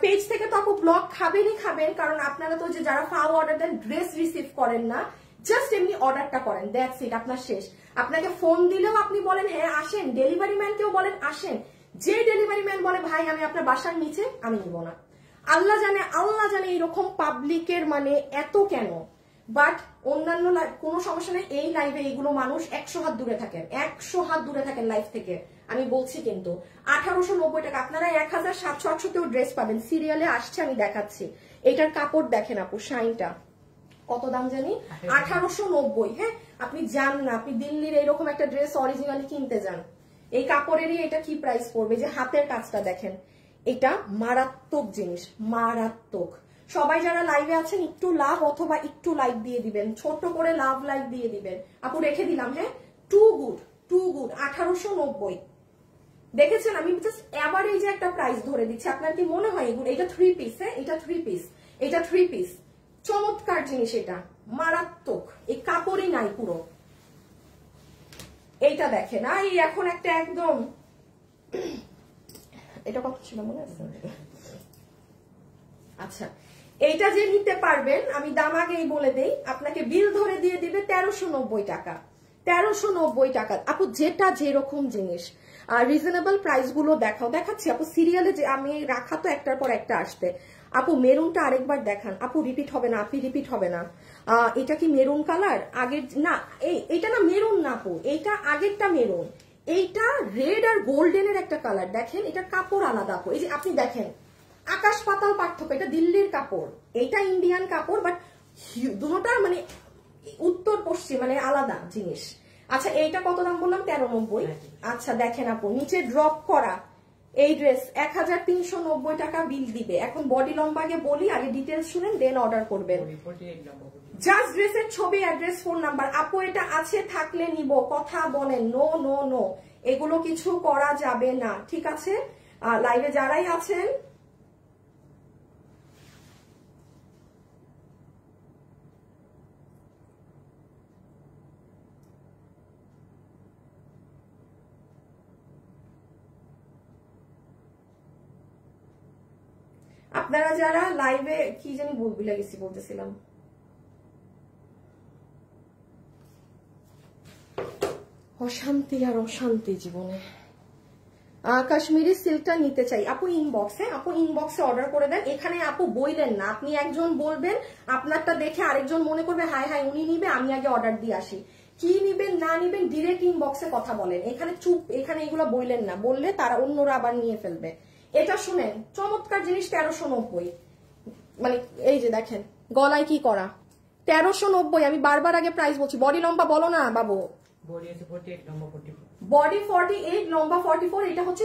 পেজ থেকে তো আপু ব্লক খাবেনই খাবেন, কারণ আপনারা তো যে যারা ফাও অর্ডার দেন ড্রেস রিসিভ করেন না, জাস্ট এমনি অর্ডারটা করেন, দ্যাটস ইট, আপনার শেষ। আপনাকে ফোন দিলেও আপনি বলেন হ্যাঁ আসেন, ডেলিভারি ম্যানকেও বলেন আসেন, যে ডেলিভারি ম্যান বলে ভাই আমি আপনার বাসার নিচে, আমি নিব না। আল্লাহ জানে এইরকম পাবলিকের মানে এত কেন। বাট অন্যান্য কোনো সমস্যা নেই, এই লাইভে এইগুলো মানুষ 100 হাত দূরে থাকেন, 100 হাত দূরে থাকেন লাইভ থেকে, আমি বলছি। কিন্তু 1890 টাকা, আপনারা 1700-800 ড্রেস পাবেন, সিরিয়ালে আসছে আমি দেখাচ্ছি। এটার কাপড় দেখেন আপু, শাইনটা কত দাম জানি, 1890। হ্যাঁ, আপনি যান না, আপনি দিল্লির এরকম একটা ড্রেস অরিজিনালি কিনতে যান, এই কাপড়েরই এটা কি প্রাইস পড়বে। যে হাতের কাজটা দেখেন, এটা মারাত্মক জিনিস, মারাত্মক। সবাই যারা লাইভে আছেন একটু লাভ অথবা একটু লাইক দিয়ে দিবেন, ছোট করে লাভ লাইক দিয়ে দিবেন আপু, রেখে দিলাম। হ্যাঁ, টু গুড 1890 দেখেছেন। আমি জাস্ট এভারেজে একটা প্রাইস ধরে দিচ্ছি, আপনার কি মনে হয় এগুলো? এটা 3 পিস, হ্যাঁ এটা 3 পিস, এটা 3 পিস, চমৎকার জিনিস, এটা মারাত্মক, এই কাপড়ই নাই পুরো। এইটা দেখেন, এই এখন একটা একদম, এটা কত ছিল মনে আছে? আচ্ছা, এইটা যে নিতে পারবেন, আমি দাম আগেই বলে দেই, আপনাকে বিল ধরে দিয়ে দিবে 1390 টাকা, 1390 টাকা আপু, যেটা যেরকম জিনিস। আর রিজনেবল প্রাইস গুলো দেখাচ্ছি আপু, সিরিয়ালে যে আমি রাখা তো একটার পর একটা আসতে। আপু মেরুনটা আরেকবার দেখান আপু, রিপিট হবে না আপনি, রিপিট হবে না। এটা কি মেরুন কালার? আগের না, এইটা না মেরুন না আপু, এইটা আগেরটা মেরুন, এইটা রেড আর গোল্ডেনের একটা কালার। দেখেন এটা কাপড় আলাদা আপু, এই যে আপনি দেখেন আকাশ পাতাল পার্থক্য। এটা দিল্লির কাপড়, এইটা ইন্ডিয়ান কাপড়, বাট দুটোটা মানে উত্তর পশ্চিম মানে আলাদা জিনিস। আচ্ছা এইটা কত দাম বললাম? 1390। আচ্ছা দেখেন আপু, নিচে ড্রপ করা এই ড্রেস 1390 টাকা বিল দিবে। এখন বডি লম্বাকে বলি, আগে ডিটেলস শুনেন দেন অর্ডার করবেন। জাস্ট ড্রেসের ছবি, অ্যাড্রেস, ফোন নাম্বার। আপু এটা আছে থাকলে নিব, কথা বলেন, নো নো নো, এগুলো কিছু করা যাবে না, ঠিক আছে? লাইভে যারাই আছেন আপনারা যারা লাইভে, কি জানি ভুলে গেছি, বলতেছিলাম অশান্তি আর অশান্তি জীবনে। কাশ্মীরি সিল্কটা নিতে চাই আপু, ইনবক্সে, আপু ইনবক্সে অর্ডার করে দেন। এখানে আপু বইলেন না, আপনি একজন বলবেন, আপনারটা দেখে আরেকজন মনে করবে হাই হাই উনি নিবে, আমি আগে অর্ডার দিয়ে আসি। কি নিবেন না নিবেন ডিরেক্ট ইনবক্সে কথা বলেন, এখানে চুপ, এখানে এগুলো বইলেন না, বললে তারা অন্যরা আবার নিয়ে ফেলবে। এটা শুনেন, চমৎকার জিনিস, 1390। মানে এই যে দেখেন গলায় কি করা, 1390। আমি বারবার আগে প্রাইস বলছি। বডি লম্বা বলো না বাবু, বডি 48, লম্বা 44। এটা হচ্ছে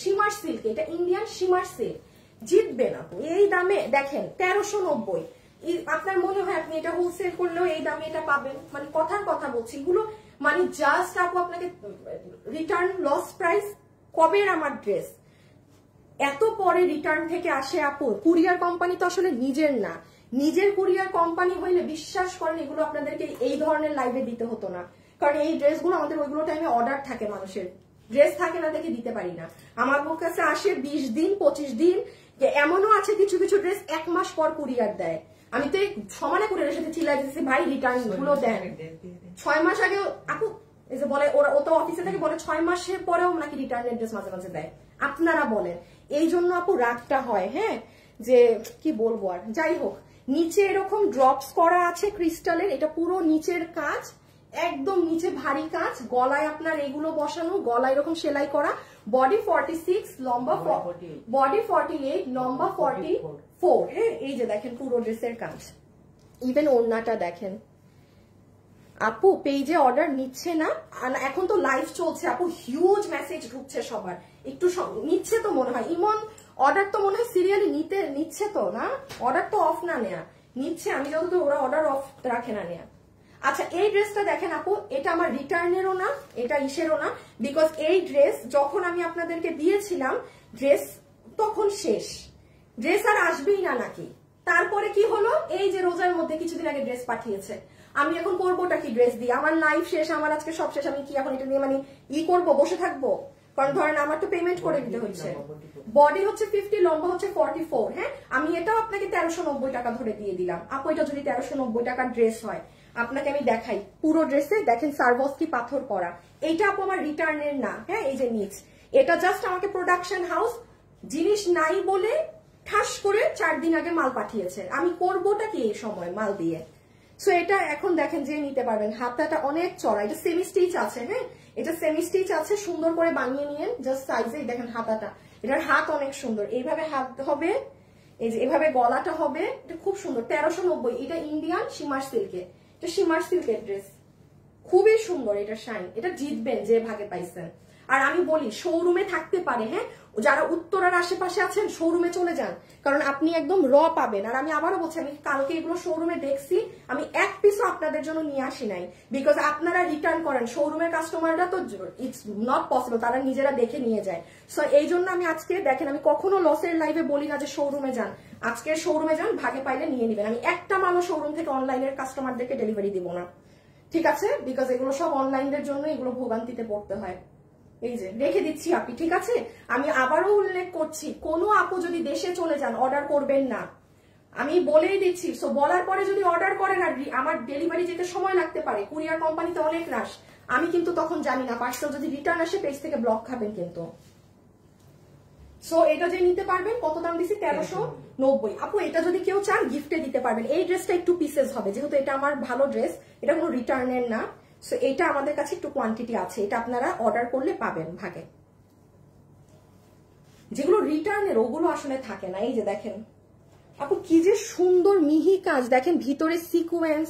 শিমার সিল্ক, এটা ইন্ডিয়ান শিমার সিল্ক, জিতবে না এই দামে। দেখেন 1390, আপনার মনে হয় আপনি এটা হোলসেল করলেও এই দামে এটা পাবেন? মানে কথার কথা বলছি, এগুলো মানে জাস্ট আপু আপনাকে রিটার্ন লস প্রাইস। কবের আমার ড্রেস এত পরে রিটার্ন থেকে আসে আপু, কুরিয়ার কোম্পানি তো আসলে নিজের না, নিজের কুরিয়ার কোম্পানি হইলে বিশ্বাস করেন এগুলো আপনাদেরকে এই ধরনের লাইভে দিতে হতো না। কারণ এই ড্রেসগুলো আমাদের ওইগুলো টাইমে অর্ডার থাকে, মানুষের ড্রেস থাকে না দেখে দিতে পারি না। আমার কাছে আসে 20 দিন 25 দিন, এমনও আছে কিছু কিছু ড্রেস 1 মাস পর কুরিয়ার দেয়। আমি তো সমানে কুরিয়ারের সাথে চিল্লাই দিচ্ছি ভাই রিটার্ন গুলো দেন। 6 মাস আগে আপু এই যে বলে ওরা, ও তো অফিসে থেকে বলে 6 মাসের পরেও নাকি রিটার্নের ড্রেস মাঝে মাঝে দেয়। আপনারা বলেন, এই জন্য আপু রাগটা হয়। হ্যাঁ, যে কি বলবো আর, যাই হোক। নিচে এরকম ড্রপস করা আছে ক্রিস্টালের, এটা পুরো নিচের কাজ, একদম নিচে ভারী কাজ, গলায় আপনার এগুলো বসানো, গলায় এরকম সেলাই করা। বডি 46, লম্বা বডি 48, লম্বা 44। হ্যাঁ, এই যে দেখেন পুরো ড্রেসের কাজ, ইভেন ওড়নাটা দেখেন। আপু পেজে অর্ডার নিচ্ছে না, এখন তো লাইভ চলছে আপু, হিউজ মেসেজ ঢুকছে সবার, একটু নিচ্ছে তো মনে হয়। ইমন অর্ডার তো মনে হয় সিরিয়ালি নিচ্ছে তো না, অর্ডার তো অফ না নেয়া, নিচ্ছে। আমি যতদূর ওরা অর্ডার অফ রাখে না নেয়া। আচ্ছা এই ড্রেসটা দেখেন আপু, এটা আমার রিটার্নেরও না, এটা ইসেরও না, বিকজ এই ড্রেস যখন আমি আপনাদেরকে দিয়েছিলাম ড্রেস তখন শেষ, ড্রেস আর আসবেই না নাকি। তারপরে কি হলো, এই যে রোজার মধ্যে কিছুদিন আগে ড্রেস পাঠিয়েছে, আমি এখন করবোটা কি ড্রেস দিয়ে? আমার লাইফ শেষ, আমার আজকে সব শেষ, আমি কি এখন এটা নিয়ে মানে করবো, বসে থাকবো? কারণ ধরেন আমার তো পেমেন্ট করে দিতে হচ্ছে। বডি হচ্ছে 50, লম্বা হচ্ছে 44। হ্যাঁ, আমি এটাও আপনাকে 1390 টাকা ধরে দিয়ে দিলাম। আপু এটা যদি 1390 টাকার ড্রেস হয়, আপনাকে আমি দেখাই পুরো ড্রেসে দেখেন সারভস্কি পাথর করা। এইটা আপু আমার রিটার্নের না। হ্যাঁ, এই যে নিচ, এটা জাস্ট আমাকে প্রোডাকশন হাউস জিনিস নাই বলে ঠাস করে 4 দিন আগে মাল পাঠিয়েছে। আমি করবোটা কি এই সময় মাল দিয়ে। সো এটা এখন দেখেন যে নিতে পারবেন। হাতাটা অনেক চড়া, এটা সেমি স্টিচ আছে। হ্যাঁ, এটা সেমি স্টিচ আছে, সুন্দর করে বানিয়ে নিয়েন জাস্ট সাইজে। দেখেন হাতাটা, এটার হাত অনেক সুন্দর, এইভাবে হাত হবে, এই যে এভাবে গলাটা হবে, এটা খুব সুন্দর। 1390। এটা ইন্ডিয়ান শিমার সিল্কে, এটা শিমার সিল্কের ড্রেস, খুবই সুন্দর। এটা শাইন, এটা জিতবেন যে ভাগে পাইছেন। আর আমি বলি শোরুমে থাকতে পারে। হ্যাঁ, যারা উত্তরার আশেপাশে আছেন শোরুমে চলে যান, কারণ আপনি একদম র পাবেন। আর আমি আবারও বলছি, আমি কালকে এগুলো শোরুমে দেখছি, আমি এক পিসও আপনাদের জন্য নিয়ে আসি নাই, বিকজ আপনারা রিটার্ন করেন। শোরুমের কাস্টমাররা তো ইটস নট পসিবল, তারা নিজেরা দেখে নিয়ে যায়। সো এই জন্য আমি আজকে দেখেন, আমি কখনো লসের লাইভে বলি না যে শোরুমে যান। আজকে শোরুমে যান, ভাগে পাইলে নিয়ে নেবেন। আমি একটা মালও শোরুম থেকে অনলাইনের কাস্টমারদেরকে ডেলিভারি দিব না, ঠিক আছে? বিকজ এগুলো সব অনলাইনের জন্য, এগুলো ভোগান্তিতে পড়তে হয়। এই যে রেখে দিচ্ছি আপনি, ঠিক আছে? আমি আবারও উল্লেখ করছি, কোনো আপু যদি দেশে চলে যান অর্ডার করবেন না, আমি বলেই দিচ্ছি। সো বলার পরে যদি অর্ডার করেন আর আমার ডেলিভারি যেতে সময় লাগতে পারে, কুরিয়ার কোম্পানিতে অনেক রাশ, আমি কিন্তু তখন জানি না। পার্সেল যদি রিটার্ন আসে পেজ থেকে ব্লক খাবেন কিন্তু। সো এটা যে নিতে পারবেন, কত দাম দিছি? 1390। আপু এটা যদি কেউ চান গিফটে দিতে পারবেন। এই ড্রেসটা একটু পিসেস হবে, যেহেতু এটা আমার ভালো ড্রেস, এটা কোনো রিটার্নের না। সো এটা আমাদের কাছে একটু কোয়ান্টিটি আছে, এটা আপনারা অর্ডার করলে পাবেন ভাগে। যেগুলো রিটার্নের ওগুলো আসলে থাকে না। এই যে দেখেন আপু কি যে সুন্দর মিহি কাজ, দেখেন ভিতরে সিকোয়েন্স।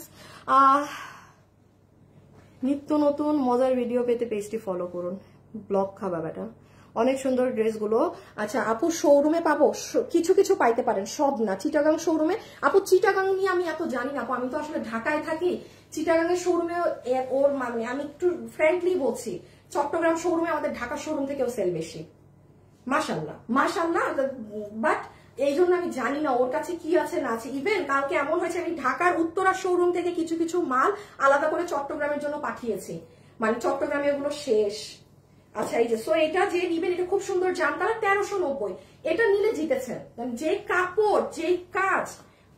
নিত্য নতুন মজার ভিডিও পেতে পেজটি ফলো করুন। ব্লগ খাবা বেটা, অনেক সুন্দর ড্রেসগুলো। আচ্ছা আপু শোরুমে পাবো, কিছু কিছু পাইতে পারেন, সব না। চিটাগাং শোরুমে আপু, চিটাগাং নিয়ে আমি এত জানি না আপু, আমি তো আসলে ঢাকায় থাকি। চিটাগাং এর শোরুমে ওর মানে আমি একটু ফ্র্যাঙ্কলি বলছি, চট্টগ্রাম শোরুমে আমাদের ঢাকা শোরুম থেকেও সেল বেশি, মাশাল্লাহ মাশাল্লাহ। বাট এই জন্য আমি জানি না ওর কাছে কি আছে না আছে। ইভেন কালকে এমন হয়েছে, আমি ঢাকার উত্তরা শোরুম থেকে কিছু কিছু মাল আলাদা করে চট্টগ্রামের জন্য পাঠিয়েছি, মানে চট্টগ্রামে ওগুলো শেষ। আচ্ছা এই যে, সো এটা যে নিবেন, এটা খুব সুন্দর জাম কালার, 1390। এটা নিলে জিতেছেন। যে কাপড়, যে কাজ,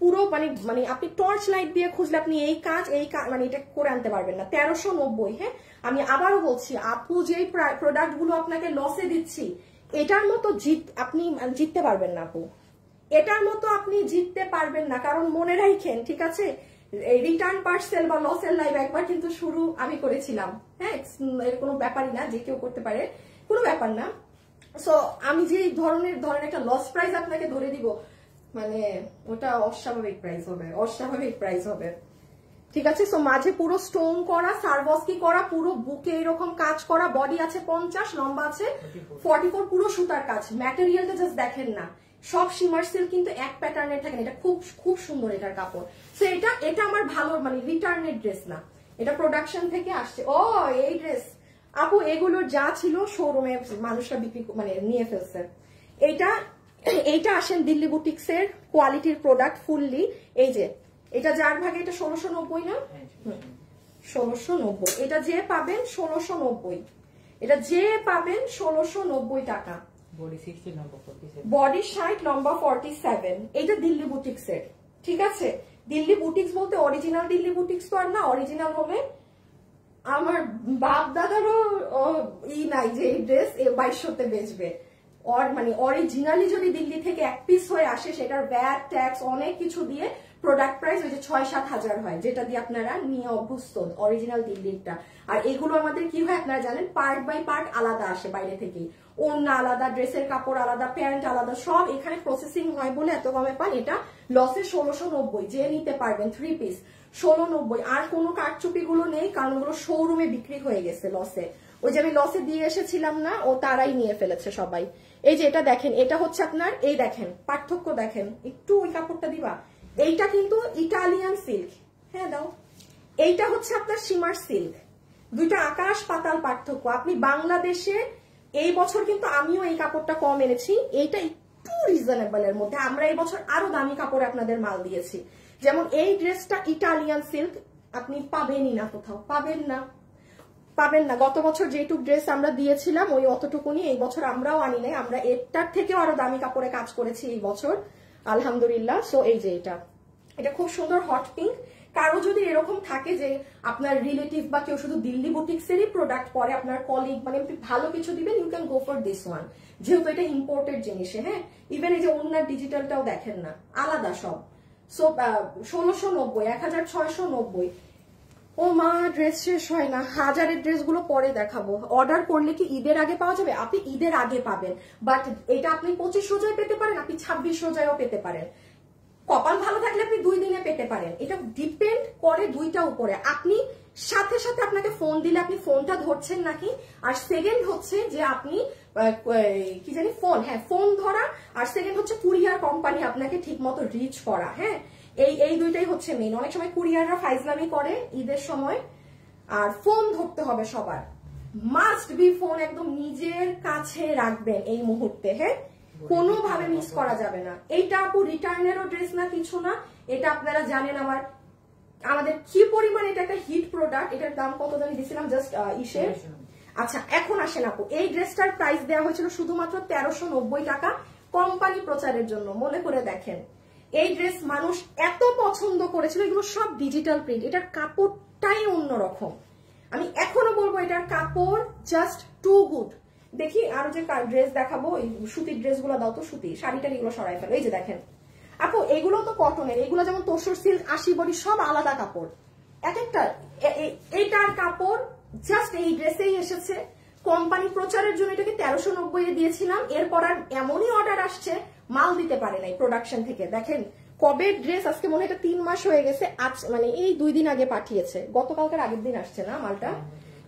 পুরো মানে আপনি টর্চ লাইট দিয়ে খুঁজলে আপনি এই কাজ মানে এটা করে আনতে পারবেন না। 1390। হ্যাঁ, আমি আবারও বলছি, আপু যেই প্রোডাক্ট গুলো আপনাকে লসে দিচ্ছি, এটার মতো আপনি জিততে পারবেন না আপু, এটার মতো আপনি জিততে পারবেন না। কারণ মনে রাখেন, ঠিক আছে, রিটার্ন পার্সেল বা লসের লাইভ একবার কিন্তু শুরু আমি করেছিলাম। হ্যাঁ, এর কোনো ব্যাপারই না, যে কেউ করতে পারে, কোনো ব্যাপার না। সো আমি যে ধরনের একটা লস প্রাইস আপনাকে ধরে দিব, মানে ওটা অস্বাভাবিক প্রাইস হবে, অস্বাভাবিক প্রাইস হবে, ঠিক আছে? সো মাঝে পুরো স্টোন করা, সারবস্কি করা, পুরো বুকে এরকম কাজ করা, বডি আছে 50, লম্বা আছে 44, পুরো সুতার কাজ। ম্যাটেরিয়ালটা জাস্ট দেখেন না, সব শিমার সিল্ক কিন্তু এক প্যাটার্নের থাকে না। এটা খুব খুব সুন্দর এটার কাপড়। সো এটা আমার ভালো, মানে রিটার্নের ড্রেস না, এটা প্রোডাকশন থেকে আসছে। ও এই ড্রেস আপু, এগুলো যা ছিল শোরুমে মানুষরা বিক্রি মানে নিয়ে ফেলছে। এইটা আসেন দিল্লি বুটিক্সের কোয়ালিটির প্রোডাক্ট ফুললি। এই যে এটা যার ভাগে, এটা 1690 না? 1690। এটা যে পাবেন 1690, এটা যে পাবেন 1690 টাকা। বডি 60, লম্বা 47, বডি 60, লম্বা 47। এটা দিল্লি বুটিক্সের, ঠিক আছে? দিল্লি বুটিক্স বলতে অরিজিনাল দিল্লি বুটিক্স তো আর না। অরিজিনাল হলে আমার বাপ দাদারও নাই যে এই ড্রেস 2200-তে বেচবে। মানে অরিজিনালি যদি দিল্লি থেকে এক পিস হয়ে আসে, সেটার ভ্যাট ট্যাক্স অনেক কিছু দিয়ে প্রোডাক্ট প্রাইস ওই যে 6-7 হাজার হয়, যেটা দিয়ে আপনারা নিয়ে অভ্যস্ত অরিজিনাল দিল্লিরটা। আর এগুলো আমাদের কি হয় আপনারা জানেন, পার্ট বাই পার্ট আলাদা আসে বাইরে থেকে, ওড়না আলাদা, ড্রেসের কাপড় আলাদা, প্যান্ট আলাদা, সব এখানে প্রসেসিং হয় বলে এত কমে পান। এটা লসে 1690, যে নিতে পারবেন 3 পিস 1690। আর কোনো কারচুপি গুলো নেই, কারণ ওগুলো শোরুমে বিক্রি হয়ে গেছে লসে। ওই যে আমি লসে দিয়ে এসেছিলাম না, ও তারাই নিয়ে ফেলেছে সবাই। এই যে এটা দেখেন, এটা হচ্ছে আপনার, এই দেখেন পার্থক্য দেখেন একটু, ওই কাপড়টা দিবা। এইটা কিন্তু ইটালিয়ান সিল্ক, হ্যাঁ দাও। এইটা হচ্ছে আপনার শিমার সিল্ক, দুইটা আকাশ পাতাল পার্থক্য। আপনি বাংলাদেশে এই বছর কিন্তু আমিও এই কাপড়টা কম এনেছি, এইটা একটু রিজনেবল এর মধ্যে। আমরা এই বছর আরো দামি কাপড়ে আপনাদের মাল দিয়েছি। যেমন এই ড্রেসটা ইটালিয়ান সিল্ক, আপনি পাবেনই না, কোথাও পাবেন না। পাবেন না। গত বছর যেটুক ড্রেস আমরা দিয়েছিলাম ওই অতটুকুনি এই বছর আমরাও আনি নাই, আমরা এটার থেকেও আরো দামি কাপড়ে কাজ করেছি এই বছর আলহামদুলিল্লাহ। সো এই যে এটা খুব সুন্দর হট পিঙ্ক। কারো যদি এরকম থাকে যে আপনার রিলেটিভ বা কেউ শুধু দিল্লি বুটিক্সেরই প্রোডাক্ট পরে, আপনার কলিগ মানে ভালো কিছু দিবেন, you can go for this one, যেহেতু এটা ইম্পোর্টেড জিনিসে। হ্যাঁ, ইভেন এই যে ওনার ডিজিটালটাও দেখেন না, আলাদা সব। সো 1690, 1690। ও মা, ড্রেস শেষ হয় না, হাজারের ড্রেসগুলো পরে দেখাবো। অর্ডার করলে কি ঈদের আগে পাওয়া যাবে? আপনি ঈদের আগে পাবেন, বাট এটা আপনি 25 রোজায় পেতে পারেন, আপনি 26 রোজায়ও পেতে পারেন। কপাল ভালো থাকলে আপনি 2 দিনে পেতে পারেন। এটা ডিপেন্ড করে দুইটা উপরে। আপনি সাথে সাথে আপনাকে ফোন দিলে আপনি ফোনটা ধরছেন নাকি, আর সেকেন্ড হচ্ছে যে আপনি কি জানি ফোন, হ্যাঁ ফোন ধরা, আর সেকেন্ড হচ্ছে কুরিয়ার কোম্পানি আপনাকে ঠিক মতো রিচ করা। হ্যাঁ, এই দুইটাই হচ্ছে মেইন। অনেক সময় কুরিয়াররা ফাইজলামি করে ঈদের সময়, আর ফোন ধরতে হবে সবার, মাস্ট বি ফোন একদম নিজের কাছে রাখবেন এই মুহূর্তে। হ্যাঁ, কোনোভাবে মিস করা যাবে না। এইটা আপু রিটার্নেরও ড্রেস না, কিছু না, এটা আপনারা জানেন আমাদের কি পরিমাণ এটা একটা হিট প্রোডাক্ট। এটার দাম কত জানি দিছিলাম জাস্ট ইসে। আচ্ছা এখন আসেন আপু, এই ড্রেসটার প্রাইস দেওয়া হয়েছিল শুধুমাত্র 1390 টাকা কোম্পানি প্রচারের জন্য। মনে করে দেখেন, এই ড্রেস মানুষ এত পছন্দ করেছিল, এগুলো সব ডিজিটাল প্রিন্ট, এটার কাপড়টাই অন্যরকম। আমি এখনো বলবো এটার কাপড় জাস্ট টু গুড। দেখি আরো যে ড্রেস দেখাবো, এই সুতির ড্রেসগুলো দাও তো, সুতি শাড়িটার এগুলো সরাই ফেলো। এই যে দেখেন আপু, এগুলো তো কটনের, এগুলো যেমন তোসর সিল্ক, 80 বডি সব আলাদা কাপড় এক একটা। এইটার কাপড় জাস্ট এই ড্রেসেই এসেছে। কোম্পানি প্রচারের জন্য এটাকে 1390 এ দিয়েছিলাম, এরপর আর এমনই অর্ডার আসছে, মাল দিতে পারে নাই প্রোডাকশন থেকে। দেখেন কবে ড্রেস, আজকে মনে হয় এটা 3 মাস হয়ে গেছে, আজ মানে এই 2 দিন আগে পাঠিয়েছে, গতকালকের আগের দিন আসছে না মালটা,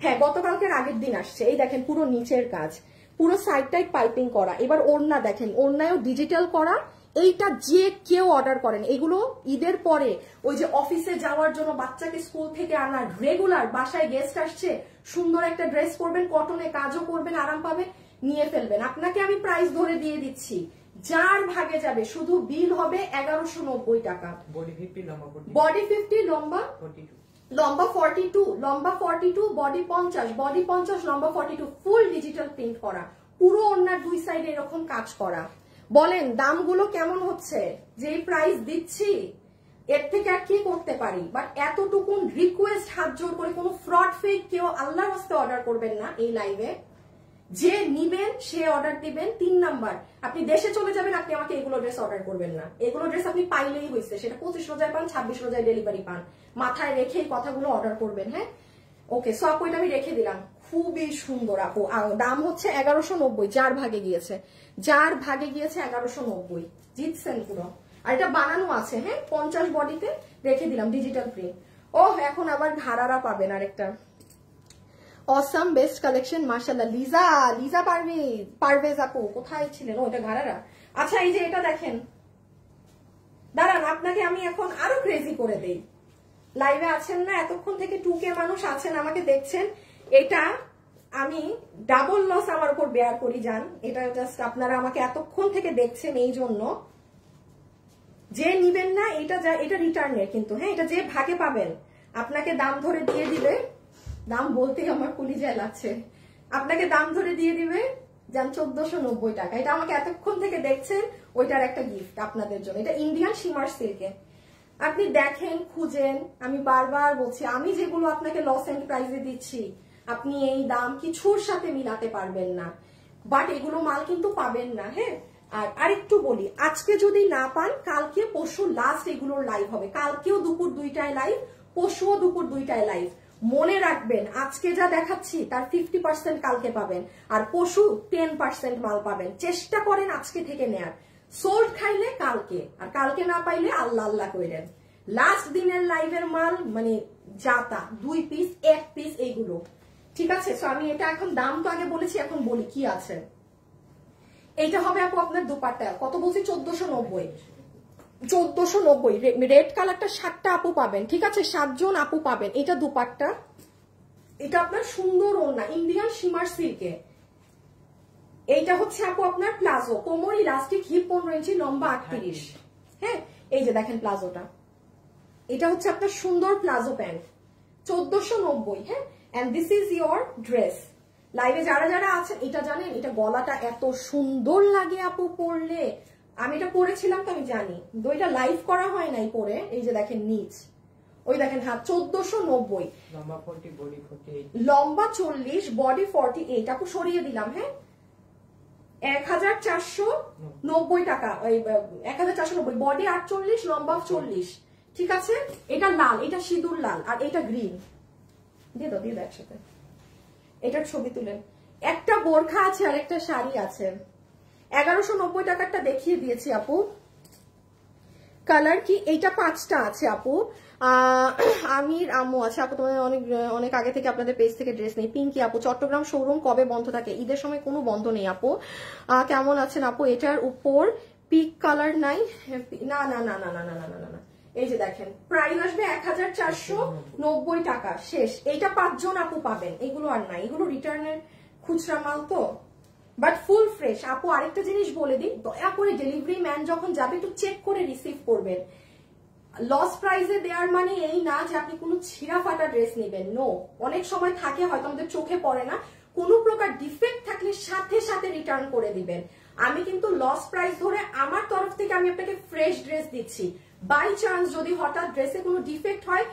হ্যাঁ গতকালকের আগের দিন আসছে। এই দেখেন পুরো নিচের কাজ, পুরো সাইডটাই পাইপিং করা। এবার ওড়না দেখেন, ওড়নায়ও ডিজিটাল করা। এইটা যে কেউ অর্ডার করেন, এগুলো ঈদের পরে ওই যে অফিসে যাওয়ার জন্য, বাচ্চাকে স্কুল থেকে আনার, রেগুলার বাসায় গেস্ট আসছে, সুন্দর একটা ড্রেস করবেন, কটনে কাজও করবেন, আরাম পাবেন, নিয়ে ফেলবেন। আপনাকে আমি প্রাইস ধরে দিয়ে দিচ্ছি, যার ভাগে যাবে শুধু বিল হবে 1190 টাকা। বডি 50, লম্বা 40, বডি 50, লম্বা 42, লম্বা 42, লম্বা 42, বডি 50, বডি 50, লম্বা 42, ফুল ডিজিটাল প্রিন্ট করা, পুরো ওড়নার দুই সাইডে এরকম কাজ করা। বলেন দামগুলো কেমন হচ্ছে? যেই প্রাইস দিচ্ছি এর থেকে আর কি করতে পারি, বাট এতটুকুন রিকোয়েস্ট হাত জোর করে, কোনো ফ্রড ফেক কেউ আল্লাহর রাস্তায় অর্ডার করবেন না এই লাইভে। যে নিবেন সে অর্ডার দিবেন। 3 নাম্বার, আপনি দেশে চলে যাবেন, আপনি আমাকে এগুলো ড্রেস অর্ডার করবেন না। এগুলো ড্রেস আপনি পাইলেই হয়েছে, সেটা 25 রোজায় পান, 26 রোজায় ডেলিভারি পান, মাথায় রেখে এই কথাগুলো অর্ডার করবেন। হ্যাঁ ওকে, সো আপু এটা আমি রেখে দিলাম, খুবই সুন্দর আপু। দাম হচ্ছে 1190, যার ভাগে গিয়েছে, যার ভাগে গিয়েছে 1190, জিতছেন পুরো। আর এটা বানানো আছে, হ্যাঁ 50 বডিতে রেখে দিলাম, ডিজিটাল প্রিন্ট। ও এখন আবার ঘাড়ারা পাবেন আরেকটা। অসাম বেস্ট কালেকশন মাশাআল্লাহ। লিজা পারভেজ আপু কোথায় ছিলেন? ওটা ঘাড়ারা। আচ্ছা এই যে এটা দেখেন, দাঁড়ান আপনাকে আমি এখন আরো ক্রেজি করে দেই। লাইভে আছেন না এতক্ষণ থেকে, 2K মানুষ আছেন আমাকে দেখছেন। এটা আমি ডাবল লস আমার উপর বেয়ার করি জান, এটা জাস্ট আপনারা আমাকে এতক্ষণ থেকে দেখছেন এই জন্য। যে নিবেন না এটা রিটার্নের কিন্তু, হ্যাঁ এটা যে ভাগে পাবেন আপনাকে দাম ধরে দিয়ে দিবে, দাম বলতেই আমার কলিজায় লাগছে, আপনাকে দাম ধরে দিয়ে দিবে যান 1490 টাকা। এটা আমাকে এতক্ষণ থেকে দেখছেন, ওইটার একটা গিফট আপনাদের জন্য। এটা ইন্ডিয়ান শিমার সিল্কে, আপনি দেখেন খুঁজেন। আমি বারবার বলছি, আমি যেগুলো আপনাকে লস এন্ড প্রাইসে দিচ্ছি আপনি এই দাম কিছুর সাথে মিলাতে পারবেন না, বাট এগুলো মাল কিন্তু পাবেন না। হ্যাঁ আর আরেকটু বলি, আজকে যদি না পান কালকে পরশু লাস্ট এগুলোর লাইভ হবে, কালকেও দুপুর 2টায় লাইভ, পরশুও দুপুর 2টায় লাইভ। মনে রাখবেন আজকে যা দেখাচ্ছি তার 50% কালকে পাবেন, আর পরশু 10% মাল পাবেন। চেষ্টা করেন আজকে থেকে নেয়ার। সোল্ড খাইলে কালকে, আর কালকে না পাইলে আল্লাহ আল্লাহ কইরেন। লাস্ট দিনের লাইভের মাল মানে জাতা 2 পিস 1 পিস এইগুলো, ঠিক আছে? সো আমি এটা এখন দাম তো আগে বলেছি, এখন বলি কি আছে। এইটা হবে আপু আপনার দুপাট্টা, কত বলছি 1490, 1490 রেড কালারটা 7টা আপু পাবেন, ঠিক আছে 7 জন আপু পাবেন। এটা দুপাট্টা, এটা আপনার সুন্দর ওড়না ইন্ডিয়ান শিমার সিল্কে। এইটা হচ্ছে আপু আপনার প্লাজো, কোমর ইলাস্টিক, হিপ 15 ইঞ্চি, লম্বা 38। হ্যাঁ এই যে দেখেন প্লাজোটা, এটা হচ্ছে আপনার সুন্দর প্লাজো প্যান্ট 1490। হ্যাঁ and this is your dress. লাইভে যারা যারা আছেন এটা জানেন, এটা গলাটা এত সুন্দর লাগে আপু পরলে। আমি এটা পরেছিলাম তো আমি জানি, এটা লাইভ করা হয় নাই পরে। এই যে দেখেন নিচ, ওই দেখেন হাত 1490, লম্বা 40 বডি 48, লম্বা 40 বডি 48। আপু সরিয়ে দিলাম, হ্যাঁ 1490 টাকা, ওই 1490, বডি 48, লম্বা 40। ঠিক আছে, এটা লাল, এটা সিঁদুর লাল, আর এটা গ্রিন। দিয়ে দাও একসাথে, এটার ছবি তুলেন। একটা বোরখা আছে আর একটা শাড়ি আছে। 1190 টাকারটা দেখিয়ে দিয়েছি আপু। কালার কি, এইটা 5টা আছে আপু। আমির আম্মু আছে আপু, তোমাদের অনেক আগে থেকে আপনাদের পেজ থেকে ড্রেস নেই। পিঙ্কি আপু, চট্টগ্রাম শোরুম কবে বন্ধ থাকে? ঈদের সময় কোনো বন্ধ নেই আপু। কেমন আছেন আপু? এটার উপর পিক কালার নাই? না না না না না না না না না, এই যে দেখেন প্রাইস আসবে 1490 টাকা, শেষ। এইটা 5 জন আপু পাবেন, এগুলো আর নাই, এগুলো রিটার্নের খুচরা মাল তো, বাট ফুল ফ্রেশ আপু। আরেকটা জিনিস বলে দিই, দয়া করে ডেলিভারি ম্যান যখন যাবে একটু চেক করে রিসিভ করবেন। লস প্রাইসে দেওয়ার মানে এই না যে আপনি কোনো ছিঁড়া ফাটা ড্রেস নেবেন, নো। অনেক সময় থাকে, হয়তো আমাদের চোখে পড়ে না, কোনো প্রকার ডিফেক্ট থাকলে সাথে সাথে রিটার্ন করে দিবেন। আমি কিন্তু লস প্রাইস ধরে আমার তরফ থেকে আমি আপনাকে ফ্রেশ ড্রেস দিচ্ছি। বাই চান্স যদি হঠাৎ ড্রেসে কোনো ডিফেক্ট হয়,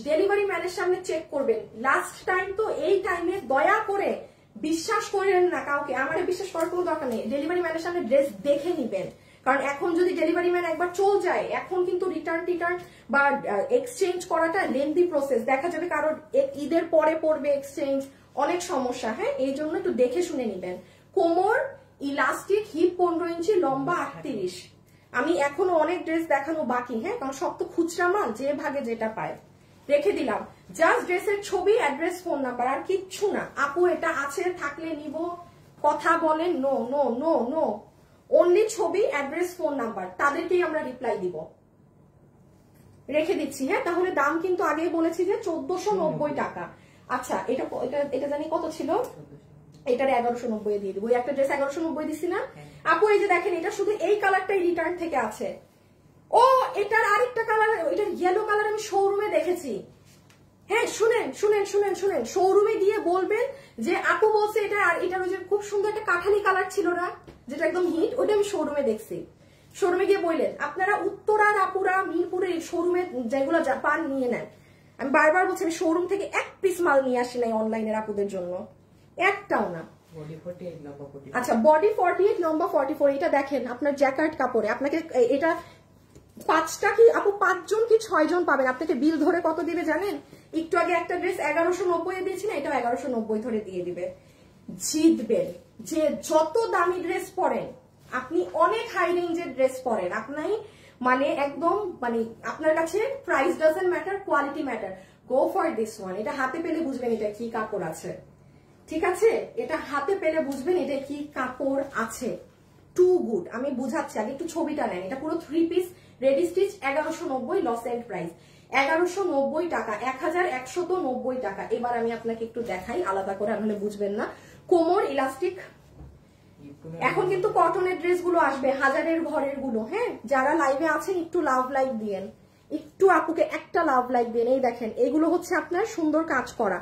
ডেলিভারি ম্যানের সামনে চেক করবেন। লাস্ট টাইম তো এই টাইমে দয়া করে বিশ্বাস করেন না কাউকে, আমার বিশ্বাস করার কোনো দরকার নেই। ডেলিভারি ম্যানের সামনে ড্রেস দেখে নিবেন, কারণ এখন যদি ডেলিভারি ম্যান একবার চল যায়, এখন কিন্তু রিটার্ন বা এক্সচেঞ্জ করাটা লেন্দি প্রসেস। দেখা যাবে কারোর ঈদের পরে পড়বে এক্সচেঞ্জ, অনেক সমস্যা। হ্যাঁ, এই জন্য একটু দেখে শুনে নিবেন। কোমর ইলাস্টিক, হিপ 15 ইঞ্চি, লম্বা 38। আমি এখনো অনেক ড্রেস দেখানো বাকি, হ্যাঁ, কারণ সব তো খুচরা মাল, যে ভাগে যেটা পায় রেখে দিলাম। জাস্ট ড্রেসের ছবি, অ্যাড্রেস, ফোন নাম্বার, আর কিচ্ছু না আপু। এটা আছে থাকলে নিব, কথা বলেন, no no no no, only ছবি, অ্যাড্রেস, ফোন নাম্বার, তাদেরকেই আমরা রিপ্লাই দিব। রেখে দিচ্ছি, হ্যাঁ। তাহলে দাম কিন্তু আগেই বলেছি যে 1490 টাকা। আচ্ছা, এটা জানি কত ছিল, এটার 1190 দিয়ে দিব। একটা ড্রেস 1190 দিছি না আপু? এই যে দেখেন, এটা শুধু এই কালারটাই রিটার্ন থেকে আছে। ও, এটার আরেকটা কালার, এটার ইয়েলো কালার আমি শোরুমে দেখেছি। হ্যাঁ, শুনেন শুনেন শুনেন শুনেন, শোরুমে গিয়ে বলবেন যে আপু বলছে এটা, আর এটার ওই যে খুব সুন্দর একটা কাঠালি কালার ছিল না, যেটা একদম হিট, ওটা আমি শোরুমে দেখছি। শোরুমে গিয়ে বললেন, আপনারা উত্তরার আপুরা মিরপুরের শোরুমে যেগুলো পান নিয়ে নেন। আমি বারবার বলছি, আমি শোরুম থেকে এক পিস মাল নিয়ে আসি নাই অনলাইনের আপুদের জন্য, একটাও না। আচ্ছা, বডি 48, লম্বা 44। এটা দেখেন আপনার জ্যাকেট কাপড়ে, আপনাকে এটা 5টা কি আপু, 5 জন কি 6 জন পাবেন। আপনাকে বিল ধরে কত দিবে জানেন? একটু আগে একটা ড্রেস 1190 দিয়েছি না, এটাও 1190 ধরে দিয়ে দিবে। জিতবেন যে যত দামি ড্রেস পরেন আপনি, অনেক হাই রেঞ্জের ড্রেস পরেন আপনি, মানে একদম, মানে আপনার কাছে price doesn't matter, quality matter. Go for this one. এটা হাতে পেলে বুঝবেন এটা কি কাপড় আছে, ঠিক আছে? এটা হাতে পেলে বুঝবেন এটা কি কাপড় আছে। Too good. আমি বুঝাচ্ছি, আগে একটু ছবিটা নেন। এটা পুরো 3 piece ready stitch, 1190 loss and price, 1190 টাকা, 1190 টাকা। এবার আমি আপনাকে একটু দেখাই আলাদা করে, তাহলে বুঝবেন না। কোমর ইলাস্টিক। এখন কিন্তু কটনের ড্রেস গুলো আসবে, হাজারের ঘরের গুলো। হ্যাঁ, যারা লাইভে আছেন একটু লাভ লাইক দিয়েন, একটু আপুকে একটা লাভ লাইক দিন। এই দেখেন, এগুলো হচ্ছে আপনার সুন্দর কাজ করা,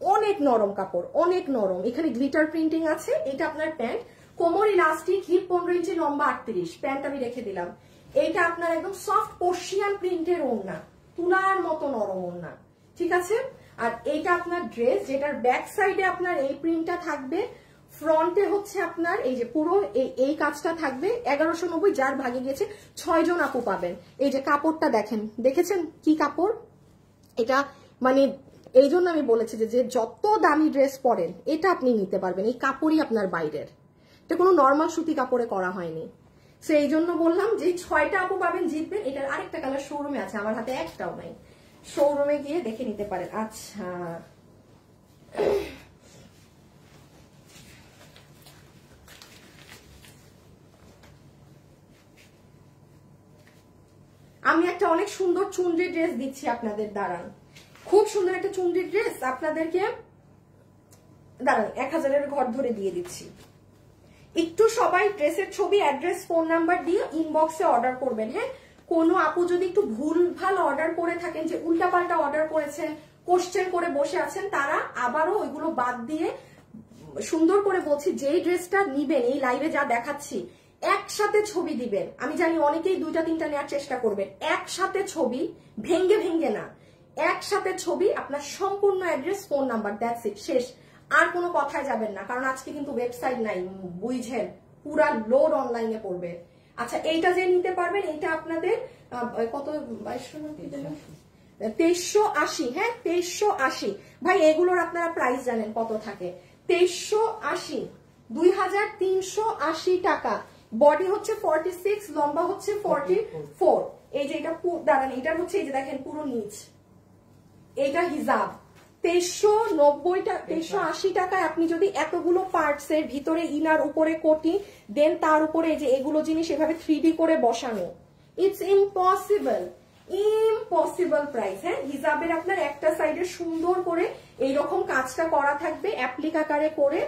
অনেক নরম কাপড়, অনেক নরম। এখানে গ্লিটার প্রিন্টিং আছে। এটা আপনার প্যান্ট, কোমর ইলাস্টিক, হিপ 15 ইঞ্চি, লম্বা 38। প্যান্ট আমি রেখে দিলাম। এইটা আপনার একদম সফট পর্শিয়ান প্রিন্টের ওড়না, তুলার মতো নরম ওড়না, ঠিক আছে? আর এইটা আপনার ড্রেস, যেটার ব্যাক সাইডে আপনার এই প্রিন্টটা থাকবে, ফ্রন্টে হচ্ছে আপনার এই যে পুরো এই কাজটা থাকবে। 1190, যার ভাগে গিয়েছে 6 জন আপু পাবেন। এই যে কাপড়টা দেখেন, দেখেছেন কি কাপড় এটা, মানে এই জন্য আমি বলেছি যে যত দামি ড্রেস পরেন এটা আপনি নিতে পারবেন। এই কাপড়ই আপনার বাইরের, এটা কোনো নর্মাল সুতি কাপড়ে করা হয়নি। সো এই জন্য বললাম যে 6টা আপু পাবেন, জিতবেন। এটার আরেকটা কালার শোরুমে আছে, আমার হাতে একটাও নাই, শোরুমে গিয়ে দেখে নিতে পারেন। আচ্ছা, আমি একটা অনেক সুন্দর চুনরি ড্রেস দিচ্ছি আপনাদের, দাঁড়ান। খুব সুন্দর একটা চুনরি ড্রেস আপনাদেরকে, দাঁড়ান 1000-এর ঘর ধরে দিয়ে দিচ্ছি। একটু সবাই ড্রেসের ছবি, অ্যাড্রেস, ফোন নাম্বার দিয়ে ইনবক্সে অর্ডার করবেন। হ্যাঁ, কোনো আপু যদি একটু ভুলভাল অর্ডার করে থাকেন, যে উল্টাপাল্টা অর্ডার করেছেন, কোশ্চেন করে বসে আছেন তারা আবারও ওইগুলো বাদ দিয়ে সুন্দর করে বলছি, যেই ড্রেসটা নিবেন এই লাইভে যা দেখাচ্ছি একসাথে ছবি দিবেন। আমি জানি অনেকেই 2টা 3টা নেওয়ার চেষ্টা করবেন, একসাথে ছবি, ভেঙ্গে ভেঙ্গে না, একসাথে ছবি, আপনার সম্পূর্ণ address, phone number, that's it, শেষ। আর কোনো কথায় যাবেন না, কারণ আজকে কিন্তু ওয়েবসাইট নাই, বুঝছেন, পুরা লোড অনলাইনে পড়বে। আচ্ছা, এইটা যে নিতে পারবেন, এইটা আপনাদের কত, 2380, হ্যাঁ 2380। ভাই এগুলোর আপনারা প্রাইস জানেন কত থাকে, 2380, 2380 টাকা। বডি হচ্ছে 46, লম্বা হচ্ছে 44। এই যে এটা দাঁড়ান, এটার হচ্ছে এই যে দেখেন পুরো নিচ, এটা হিজাব। 2380 টাকায় আপনি যদি এতগুলো পার্টস এর ভিতরে ইনার, উপরে কোটি, দেন তার উপরে এই যে এগুলো জিনিস এভাবে 3D করে বসানো, ইটস ইম্পসিবল, ইম্পসিবল প্রাইস। হ্যাঁ, হিজাবের আপনার একটা সাইডে সুন্দর করে এইরকম কাজটা করা থাকবে অ্যাপ্লিক আকারে করে।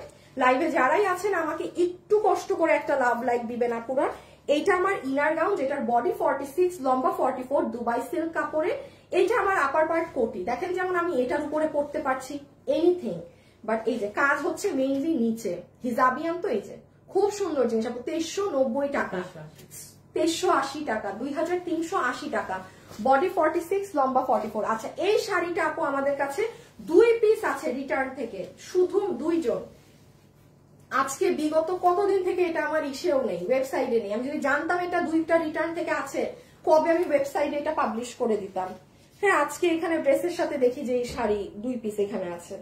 লাইভে যারাই আছেন আমাকে একটু কষ্ট করে একটা লাভ লাইক দিবেন আপুরা। এইটা আমার ইনার গাউন, যেটার বডি 46, লম্বা 44, দুবাই সিল্ক কাপড়ে। এইটা আমার আপার পার্ট কোটি, দেখেন যেমন আমি এটার উপরে পড়তে পারছি এনিথিং, বাট এই যে কাজ হচ্ছে মেইনলি নিচে, হিজাবিয়ান। তো এই যে খুব সুন্দর জিনিস আপু, 2390 টাকা, 2380 টাকা, 2380 টাকা, বডি 46, লম্বা 44। আচ্ছা, এই শাড়িটা আপু আমাদের কাছে 2 পিস আছে রিটার্ন থেকে, শুধু 2 জন। আজকে বিগত কতদিন থেকে এটা আমার ইসেও নেই, ওয়েবসাইটে নেই। আমি যদি জানতাম এটা 2টা রিটার্ন থেকে আছে, কবে আমি ওয়েবসাইটে এটা পাবলিশ করে দিতাম। হ্যাঁ, আজকে এখানে ড্রেসের সাথে দেখি যে এই শাড়ি 2 পিস এখানে আছে।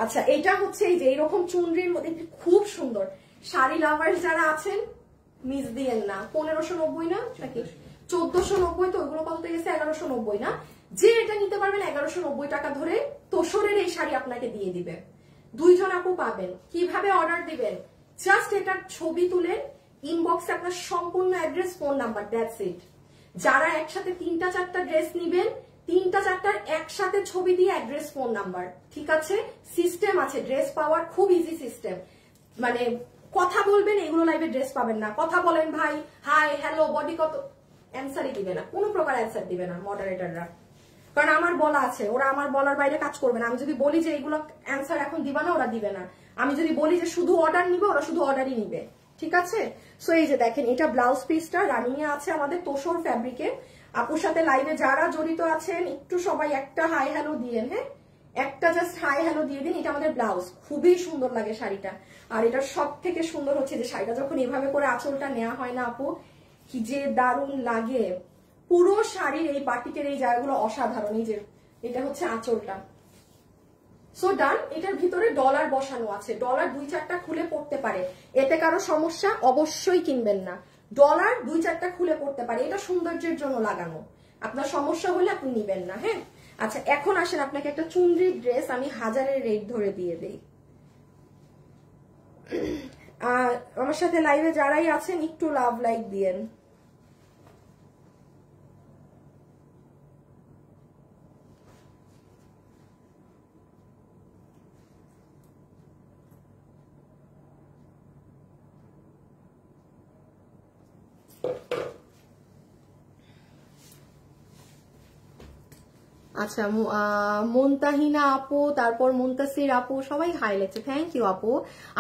আচ্ছা, এটা হচ্ছে এই যে এরকম চুনরির মধ্যে খুব সুন্দর শাড়ি লাভার্স যারা আছেন মিস দিয়েন না। 1590 না নাকি 1490, তো ওইগুলো কত গেছে 1190 না। যে এটা নিতে পারবেন 1190 টাকা ধরে তোষরের এই শাড়ি আপনাকে দিয়ে দিবে। 2 জন আপু পাবেন। কিভাবে অর্ডার দিবেন, জাস্ট এটার ছবি তুলে ইনবক্সে আপনার সম্পূর্ণ address, phone number, that's it. যারা একসাথে 3টা 4টা ড্রেস নিবেন, 3টা 4টার একসাথে ছবি দিয়ে অ্যাড্রেস, ফোন নাম্বার, ঠিক আছে? সিস্টেম আছে ড্রেস পাওয়ার, খুব ইজি সিস্টেম। মানে কথা বলবেন, এগুলো লাইভে ড্রেস পাবেন না। কথা বলেন ভাই, হাই হ্যালো, বডি কত, অ্যান্সারই দিবে না, কোনো প্রকার অ্যান্সার দিবে না মডারেটররা, কারণ আমার বলা আছে, ওরা আমার বলার বাইরে কাজ করবে না। আমি যদি বলি যে এগুলো অ্যান্সার এখন দিবা না, ওরা দিবে না। আমি যদি বলি যে শুধু অর্ডার নিবে, ওরা শুধু অর্ডারই নিবে, ঠিক আছে? সো এই যে দেখেন, এটা ব্লাউজ পিসটা রানিং এ আছে আমাদের তোষর ফ্যাব্রিকে। আপুর সাথে লাইভে যারা জড়িত আছেন একটু সবাই একটা হাই হ্যালো দিয়েন, হ্যাঁ একটা জাস্ট হাই হ্যালো দিয়ে দিন। এটা আমাদের ব্লাউজ, খুবই সুন্দর লাগে শাড়িটা। আর এটা সব থেকে সুন্দর হচ্ছে যে শাড়িটা যখন এভাবে করে আঁচলটা নেওয়া হয় না আপু, কি যে দারুণ লাগে। পুরো শাড়ির এই বাটিকের এই জায়গাগুলো অসাধারণ। এই যে এটা হচ্ছে আঁচলটা, সো ডান। এটার ভিতরে ডলার বসানো আছে, ডলার 2-4টা খুলে পড়তে পারে, এতে কারো সমস্যা, অবশ্যই কিনবেন না। ডলার 2-4টা খুলে পড়তে পারে, এটা সৌন্দর্যের জন্য লাগানো, আপনার সমস্যা হলে আপনি নিবেন না। হ্যাঁ, আচ্ছা এখন আসেন আপনাকে একটা চুনরির ড্রেস আমি 1000-এর রেট ধরে দিয়ে দেই। আমার সাথে লাইভে যারাই আছেন একটু লাভ লাইক দিয়েন। আচ্ছা, মুনতাহিনা আপু, তারপর মুনতাসির আপু, সবাই হাই লেগেছে, থ্যাংক ইউ আপু।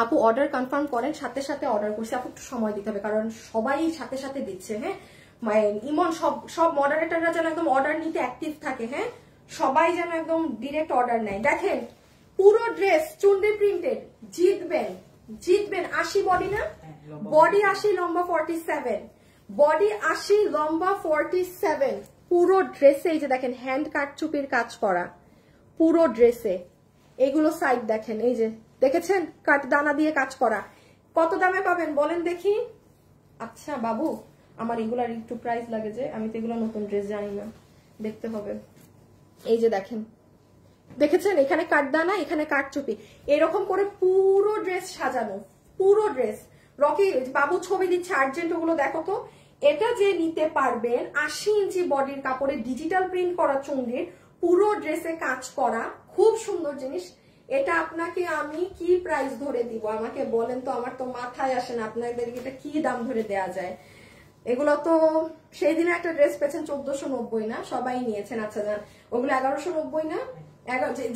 আপু অর্ডার কনফার্ম করেন, সাথে সাথে অর্ডার করছি আপু, একটু সময় দিতে হবে কারণ সবাই সাথে সাথে দিচ্ছে। হ্যাঁ, ইমন সব মডারেটররা যেন একদম অর্ডার নিতে অ্যাক্টিভ থাকে। হ্যাঁ, সবাই যেন একদম ডিরেক্ট অর্ডার নেয়। দেখেন পুরো ড্রেস চুন্ডি প্রিন্টেড, জিতবেন জিতবেন। 80 বডি না, বডি 80, লম্বা 47, বডি 80, লম্বা 47। পুরো ড্রেসে এই যে দেখেন হ্যান্ড কাটচুপির কাজ করা, পুরো ড্রেসে এগুলো সাইড দেখেন, এই যে দেখেছেন কাট দানা দিয়ে কাজ করা। কত দামে পাবেন বলেন দেখি? আচ্ছা বাবু, আমার এগুলার একটু প্রাইস লাগে যে, আমি তো এগুলো নতুন ড্রেস জানি না, দেখতে হবে। এই যে দেখেন, দেখেছেন এখানে কাটদানা, এখানে কাটচুপি, এরকম করে পুরো ড্রেস সাজানো, পুরো ড্রেস। রকি বাবু ছবি দিচ্ছে, আর্জেন্ট ওগুলো দেখো তো। এটা যে নিতে পারবেন 80 ইঞ্চি বডির কাপড়ে ডিজিটাল প্রিন্ট করা চুনরির, পুরো ড্রেসে কাজ করা, খুব সুন্দর জিনিস। এটা আপনাকে আমি কি প্রাইস ধরে দিব আমাকে বলেন তো, আমার তো মাথায় আসে না আপনাদেরকে এটা কি দাম ধরে দেয়া যায়। এগুলো তো সেই দিনে একটা ড্রেস পেয়েছেন 1490 না, সবাই নিয়েছেন। আচ্ছা ওগুলো 1190 না,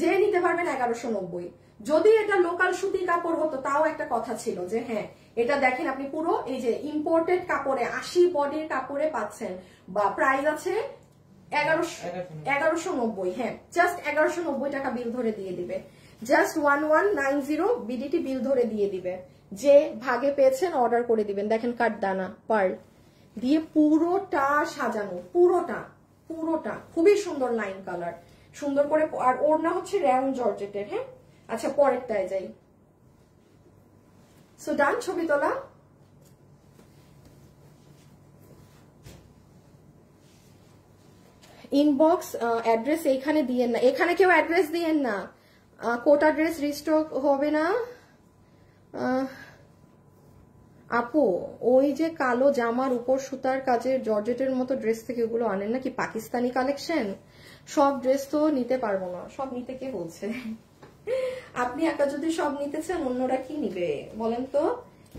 যে নিতে পারবেন 1190। যদি এটা লোকাল সুতি কাপড় হতো তাও একটা কথা ছিল যে হ্যাঁ এটা দেখেন আপনি পুরো এই যে ইম্পোর্টেড কাপড়ে 80 বডির কাপড়ে পাচ্ছেন, বা প্রাইস আছে 1190। হ্যাঁ জাস্ট 1190 টাকা বিল ধরে দিয়ে দিবে, জাস্ট 1190 বিডিটি বিল ধরে দিয়ে দিবে। যে ভাগে পেয়েছেন অর্ডার করে দিবেন। দেখেন কাঠদানা পার্ল দিয়ে পুরোটা সাজানো, পুরোটা খুবই সুন্দর লাইন কালার, সুন্দর করে। আর ওড়না হচ্ছে রাউন্ড জর্জেটের। হ্যাঁ আচ্ছা পরেরটায় যাই। সো ডান, ছবি তোলা। ইনবক্স অ্যাড্রেস এইখানে দিয়েন না, এখানে কেউ অ্যাড্রেস দিয়েন না, কোড অ্যাড্রেস রিস্টক হবে না। আপু ওই যে কালো জামার উপর সুতার কাজের জর্জেটের মতো ড্রেস থেকে ওগুলো আনেন নাকি পাকিস্তানি কালেকশন? সব ড্রেস তো নিতে পারবো না, সব নিতে কে বলছে? আপনি একা যদি সব নিতে চান অন্যরা কি নিবে বলেন তো?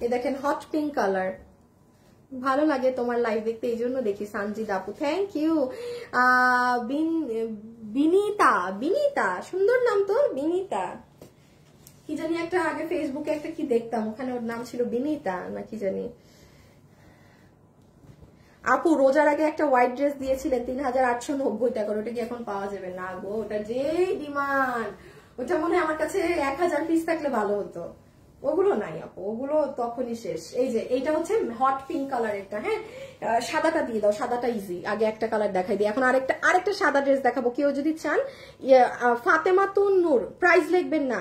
এ দেখেন হট পিঙ্ক কালার, ভালো লাগে তোমার লাইভ দেখতে এই জন্য দেখি। সানজিদ আপু থ্যাংক ইউ। বিনীতা সুন্দর নাম তো, বিনীতা। কি জানি একটা আগে ফেসবুকে একটা কি দেখতাম, ওখানে ওর নাম ছিল বিনীতা না কি জানি। আপু রোজার আগে একটা হোয়াইট ড্রেস দিয়েছিলেন 3890 টাকা, ওটা কি এখন পাওয়া যাবে? না গো, ওটা যে ডিমান্ড, ওটা মনে হয় আমার কাছে 1000 পিস থাকলে ভালো হতো। ওগুলো নাই আপু, ওগুলো তখনই শেষ। এই যে এইটা হচ্ছে হট পিঙ্ক কালার একটা। হ্যাঁ সাদাটা দিয়ে দাও, সাদাটা ইজি। আগে একটা কালার দেখাই দিই, এখন আরেকটা সাদা ড্রেস দেখাবো। কেউ যদি চান ফাতেমাতুন নূর, প্রাইস লিখবেন না,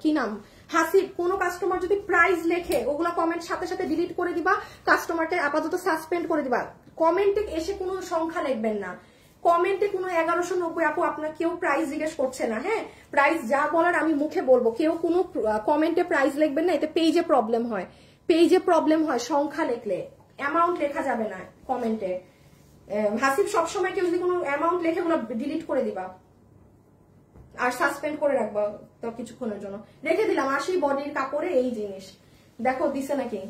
কি নাম হাসিব। কোনো কাস্টমার যদি প্রাইস লেখে ওগুলো কমেন্ট সাথে সাথে ডিলিট করে দিবা, কাস্টমারকে আপাতত সাসপেন্ড করে দিবা। কমেন্টে এসে কোনো সংখ্যা লিখবেন না, কমেন্টে কোনো 1190। আপু আপনার কেউ প্রাইস জিজ্ঞেস করছে না। হ্যাঁ প্রাইস যা বলার আমি মুখে বলবো, কেউ কোনো কমেন্টে প্রাইস লিখবেন না, এতে পেজে প্রবলেম হয়, সংখ্যা লিখলে। অ্যামাউন্ট লেখা যাবে না কমেন্টে। হাসিব সবসময় কেউ যদি কোনো অ্যামাউন্ট লেখে ওগুলো ডিলিট করে দিবা আর সাসপেন্ড করে রাখবা তো কিছুক্ষণের জন্য। রেখে দিলাম 80 বডির কাপড়ে এই জিনিস, দেখো দিছে নাকি।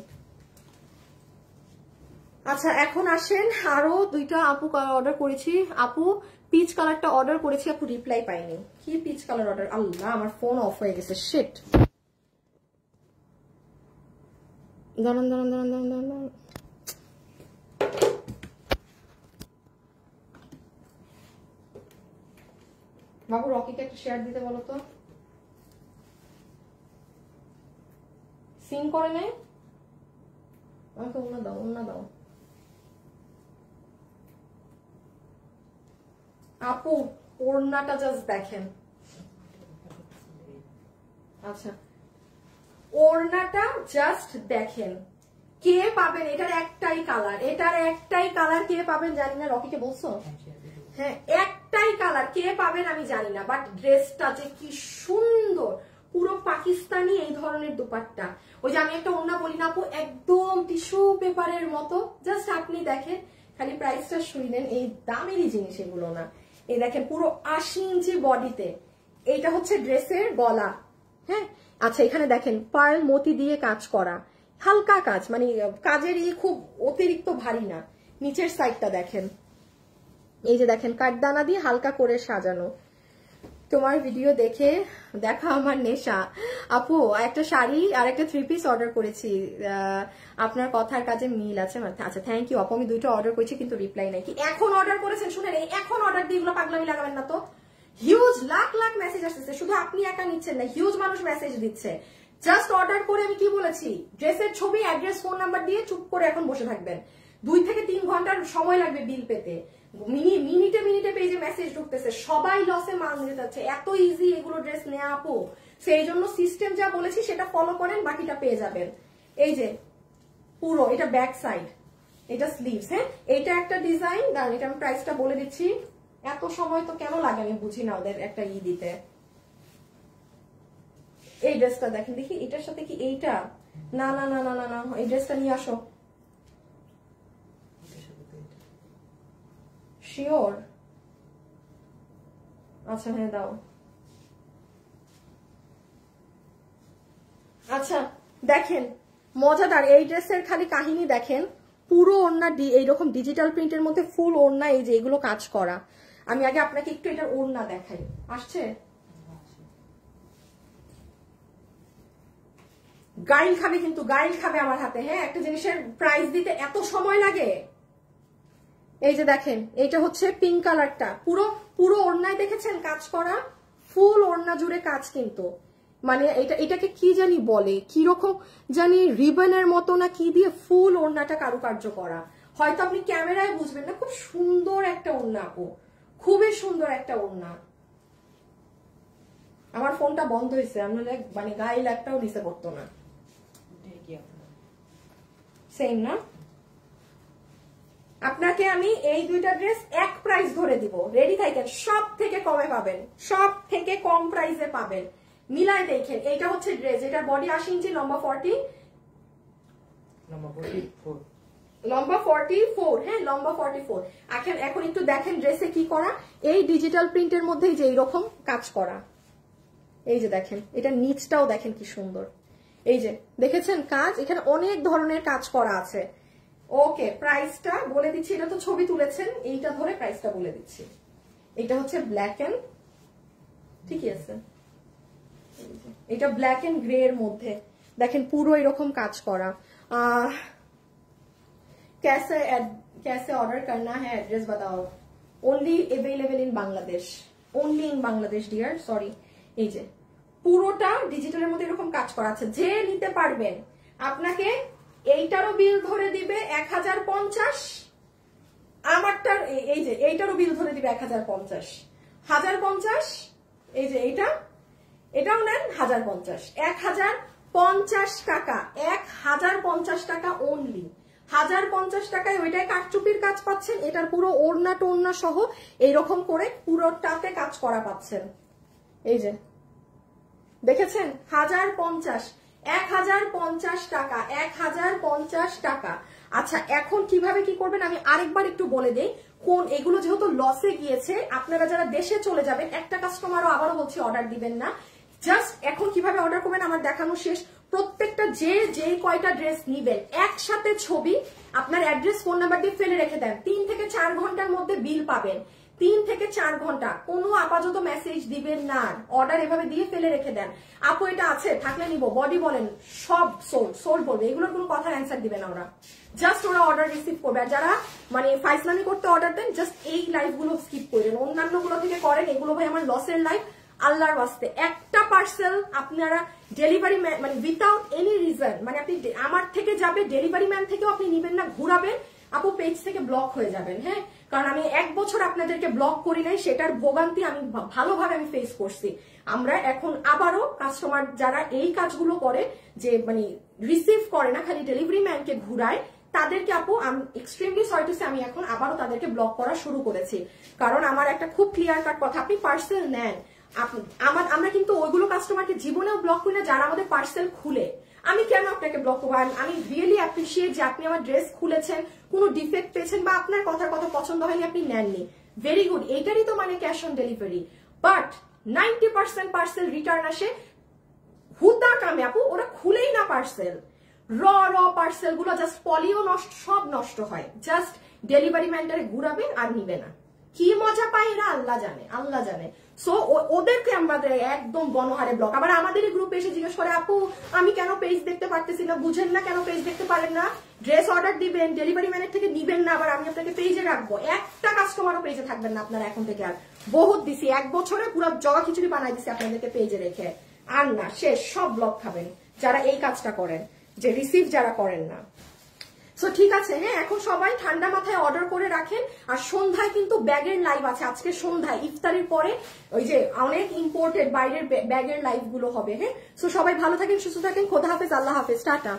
আচ্ছা এখন আসেন, আরো দুইটা আপু অর্ডার করেছি। আপু পিচ কালারটা অর্ডার করেছি, আপু রিপ্লাই পাইনি। কি পিচ কালার অর্ডার? আল্লাহ আমার ফোন অফ হয়ে গেছে, শিট। দাঁড়ান। বাবু রকিকে একটা শেয়ার দিতে বলো তো, সিন করে নেয়। আমাকে অন্য দাও। আপু ওড়নাটা জাস্ট দেখেন। আচ্ছা ওড়নাটা জাস্ট দেখেন, কে পাবেন? এটার একটাই কালার, কে পাবেন জানি না। রকিকে বলছো? হ্যাঁ একটাই কালার, কে পাবেন আমি জানি না, বাট ড্রেসটা যে কি সুন্দর, পুরো পাকিস্তানি এই ধরনের দুপাট্টা। ওই যে আমি একটা ওড়না বলি না আপু, একদম টিস্যু পেপারের মতো। জাস্ট আপনি দেখেন, খালি প্রাইসটা শুনলেন, এই দামেরই জিনিস এগুলো না। এই দেখেন পুরো 80 ইঞ্চি বডিতে, এইটা হচ্ছে ড্রেসের গলা। হ্যাঁ আচ্ছা এখানে দেখেন পার্ল মতি দিয়ে কাজ করা, হালকা কাজ, মানে কাজের খুব অতিরিক্ত ভারী না। নিচের সাইডটা দেখেন, এই যে দেখেন কাঠদানা দিয়ে হালকা করে সাজানো। তোমার ভিডিও দেখা আমার নেশা। আপু একটা শাড়ি আর একটা 3 পিস অর্ডার করেছি, আপনার কথার কাজে মিল আছে। আচ্ছা থ্যাংক ইউ আপু, আমি দুইটা অর্ডার করেছি কিন্তু রিপ্লাই নাই। কি এখন অর্ডার করেছেন? শুনেন এখন অর্ডার দিয়ে এগুলো পাগলামি লাগাবেন না তো। হিউজ লাখ মেসেজ আসতেছে, শুধু আপনি একা নিচ্ছেন না, হিউজ মানুষ মেসেজ দিচ্ছে। জাস্ট অর্ডার করে আমি কি বলেছি, ড্রেসের ছবি, অ্যাড্রেস, ফোন নাম্বার দিয়ে চুপ করে এখন বসে থাকবেন। 2 থেকে 3 ঘন্টার সময় লাগবে বিল পেতে। মিনিটে পেজে মেসেজ ঢুকতেছে, সবাই লসে মাল নিয়ে যাচ্ছে। এত ইজি এগুলো ড্রেস নেওয়া আপু, সেই জন্য সিস্টেম যা বলেছি সেটা ফলো করেন, বাকিটা পেয়ে যাবেন। এই যে পুরো এটা ব্যাক সাইড, এটা স্লিভস। হ্যাঁ এটা একটা ডিজাইন, দাঁড়ান এটা আমি প্রাইসটা বলে দিচ্ছি। এত সময় তো কেন লাগে আমি বুঝি না ওদের একটা দিতে। এই ড্রেসটা দেখেন, দেখি এটার সাথে কি এইটা, না না না না না, এই ড্রেসটা নিয়ে আসো। শিওর? আচ্ছা হ্যাঁ দাও। আচ্ছা দেখেন মজাদার এই ড্রেসের খালি কাহিনী দেখেন, পুরো ওড়না এইরকম ডিজিটাল প্রিন্টের মধ্যে ফুল ওড়না, এই যে এগুলো কাজ করা। আমি আগে আপনাকে একটু এটার ওড়না দেখাই। আসছে? গাইল খাবে, কিন্তু গাইল খাবে আমার হাতে। হ্যাঁ, একটা জিনিসের প্রাইস দিতে এত সময় লাগে। এই যে দেখেন, এইটা হচ্ছে পিঙ্ক কালারটা, পুরো পুরো ওড়নায় দেখেছেন কাজ করা, ফুল ওড়না জুড়ে কাজ। কিন্তু মানে এটাকে কি জানি বলে, কি রকম জানি রিবনের মতো না কি দিয়ে ফুল ওড়নাটা কারুকার্য করা। হয়তো আপনি ক্যামেরায় বুঝবেন না, খুব সুন্দর একটা ওড়না আপু, খুবই সুন্দর একটা ওড়না। আমার ফোনটা বন্ধ হয়েছে, আমি মানে গাইল একটাও নিচে পড়তো না। সেম না? আপনাকে আমি এই দুইটা ড্রেস এক প্রাইস ধরে দিব, রেডি থাকেন। সব থেকে কমে পাবেন, সব থেকে কম প্রাইসে পাবেন। মিলাই দেখেন, এইটা হচ্ছে ড্রেস, এটার বডি 80 ইঞ্চি, লম্বা 40, লম্বা 44, হ্যাঁ লম্বা 44। এখন একটু দেখেন ড্রেসে কি করা, এই ডিজিটাল প্রিন্টের মধ্যে যে এইরকম কাজ করা। এই যে দেখেন, এটা নিচটাও দেখেন কি সুন্দর। এই যে দেখেছেন কাজ, এখানে অনেক ধরনের কাজ করা আছে। ওকে, প্রাইসটা বলে দিচ্ছি, এটা তো ছবি তুলেছেন, এইটা ধরে প্রাইসটা বলে দিচ্ছি। এটা হচ্ছে ব্ল্যাক এন্ড, ঠিকই আছে, এটা ব্ল্যাক এন্ড গ্রে এর মধ্যে দেখেন পুরো এরকম কাজ করা। कैसे ऑर्डर करना है, एड्रेस बताओ। Only available in Bangladesh, only in Bangladesh dear, sorry. এই যে পুরোটা ডিজিটালের মধ্যে এরকম কাজ করা আছে, যে নিতে পারবেন আপনাকে এইটারও বিল ধরে দিবে 1050, আমারটার এই যে এইটারও বিল ধরে দিবে 1050, 1050। এই যে এটাও নেন 1050, 1050 টাকা, 1050 টাকা অনলি। 1050 টাকায় ওইটাই কাঠচুপির কাজ পাচ্ছেন, এটার পুরো ওড়না টোড়না সহ এইরকম করে পুরোটাতে কাজ করা পাচ্ছেন। এই যে দেখেছেন, 1050, 1050 টাকা, 1050 টাকা। আচ্ছা, এখন কিভাবে কি করবেন আমি আরেকবার একটু বলে দেই। কোন এগুলো যেহেতু লসে গিয়েছে, আপনারা যারা দেশে চলে যাবেন, একটা কাস্টমারও আবারও বলছি অর্ডার দিবেন না। জাস্ট এখন কিভাবে অর্ডার করবেন আমার দেখানো শেষ। প্রত্যেকটা যে কয়টা ড্রেস নিবেন একসাথে ছবি, আপনার অ্যাড্রেস ফোন নাম্বার দিয়ে ফেলে রেখে দেন। 3 থেকে 4 ঘন্টার মধ্যে বিল পাবেন। 3 থেকে 4 ঘন্টা, কোনো আপাতত মেসেজ দিবেন না, অর্ডার এভাবে দিয়ে ফেলে রেখে দেন। আপু এটা আছে, থাকলে নিব, বডি বলেন, সব সোল্ড বলবে, এগুলোর কোনো কথার অ্যান্সার দিবে না ওরা। জাস্ট ওরা অর্ডার রিসিভ করবে। আর যারা মানে ফাইজলামি করতে অর্ডার দেন, জাস্ট এই লাইভ গুলো স্কিপ করেন, অন্যান্য গুলো থেকে করেন। এগুলো ভাই আমার লসের লাইভ, আল্লাহর ওয়াস্তে। একটা পার্সেল আপনারা ডেলিভারি মানে উইথাউট এনি রিজন, মানে আপনি আমার থেকে যাবে, ডেলিভারি ম্যান থেকেও আপনি নিবেন না, ঘুরাবেন, আপু পেজ থেকে ব্লক হয়ে যাবেন। হ্যাঁ, কারণ আমি 1 বছর আপনাদেরকে ব্লক করি নাই, সেটার ভোগান্তি আমি ভালোভাবে আমি ফেস করছি। আমরা এখন আবারও কাস্টমার যারা এই কাজগুলো করে, যে মানে রিসিভ করে না, খালি ডেলিভারি ম্যানকে ঘুরায়, তাদেরকে আপু আমি এক্সট্রিমলি সরি টু সে, আমি এখন আবারও তাদেরকে ব্লক করা শুরু করেছি। কারণ আমার একটা খুব ক্লিয়ার কাট কথা, আপনি পার্সেল নেন, আমরা কিন্তু ওইগুলো কাস্টমারকে জীবনেও ব্লক করি না যারা আমাদের পার্সেল খুলে। আমি কেন আপনাকে ব্লক করবো? আমি রিয়েলি অ্যাপ্রিসিয়েট যে আপনি আমার ড্রেস খুলেছেন, কোনো ডিফেক্ট পেয়েছেন, বা আপনার কথার কথা পছন্দ হয়নি, আপনি নেননি, ভেরি গুড, এইটারই তো মানে cash on delivery. But 90% parcel return আসে হুদা কামে আপু, ওরা খুলেই না পার্সেল। র পার্সেল গুলো জাস্ট পলিও নষ্ট, সব নষ্ট হয়। জাস্ট ডেলিভারি ম্যানটারে ঘুরাবেন আর নিবে না। কি মজা পায় এরা আল্লাহ জানে, আল্লাহ জানে। সো ওদেরকে আমাদের একদম গণহারে ব্লক। আবার আমাদের গ্রুপে এসে জিজ্ঞেস করে, আপু আমি কেন পেজ দেখতে পারতেছি না, বুঝেন না কেন পেজ দেখতে পারেন না? ড্রেস অর্ডার দিবেন, ডেলিভারি ম্যানের থেকে নিবেন না, আবার আমি আপনাকে পেজে রাখবো। একটা কাস্টমারও পেজে থাকবেন না আপনারা এখন থেকে। আর বহুত দিছি, 1 বছরে পুরো জগা খিচুড়ি বানাই দিছি আপনাদেরকে পেজে রেখে। আর না, শেষ, সব ব্লক খাবেন যারা এই কাজটা করেন, যে রিসিভ যারা করেন না। সো ঠিক আছে, হ্যাঁ, এখন সবাই ঠান্ডা মাথায় অর্ডার করে রাখেন। আর সন্ধ্যায় কিন্তু ব্যাগের লাইভ আছে, আজকে সন্ধ্যায় ইফতারির পরে ওই যে অনেক ইম্পোর্টেড বাইরের ব্যাগের লাইভ গুলো হবে। হ্যাঁ, সো সবাই ভালো থাকেন, সুস্থ থাকেন, খোদা হাফেজ, আল্লাহ হাফেজ, টাটা।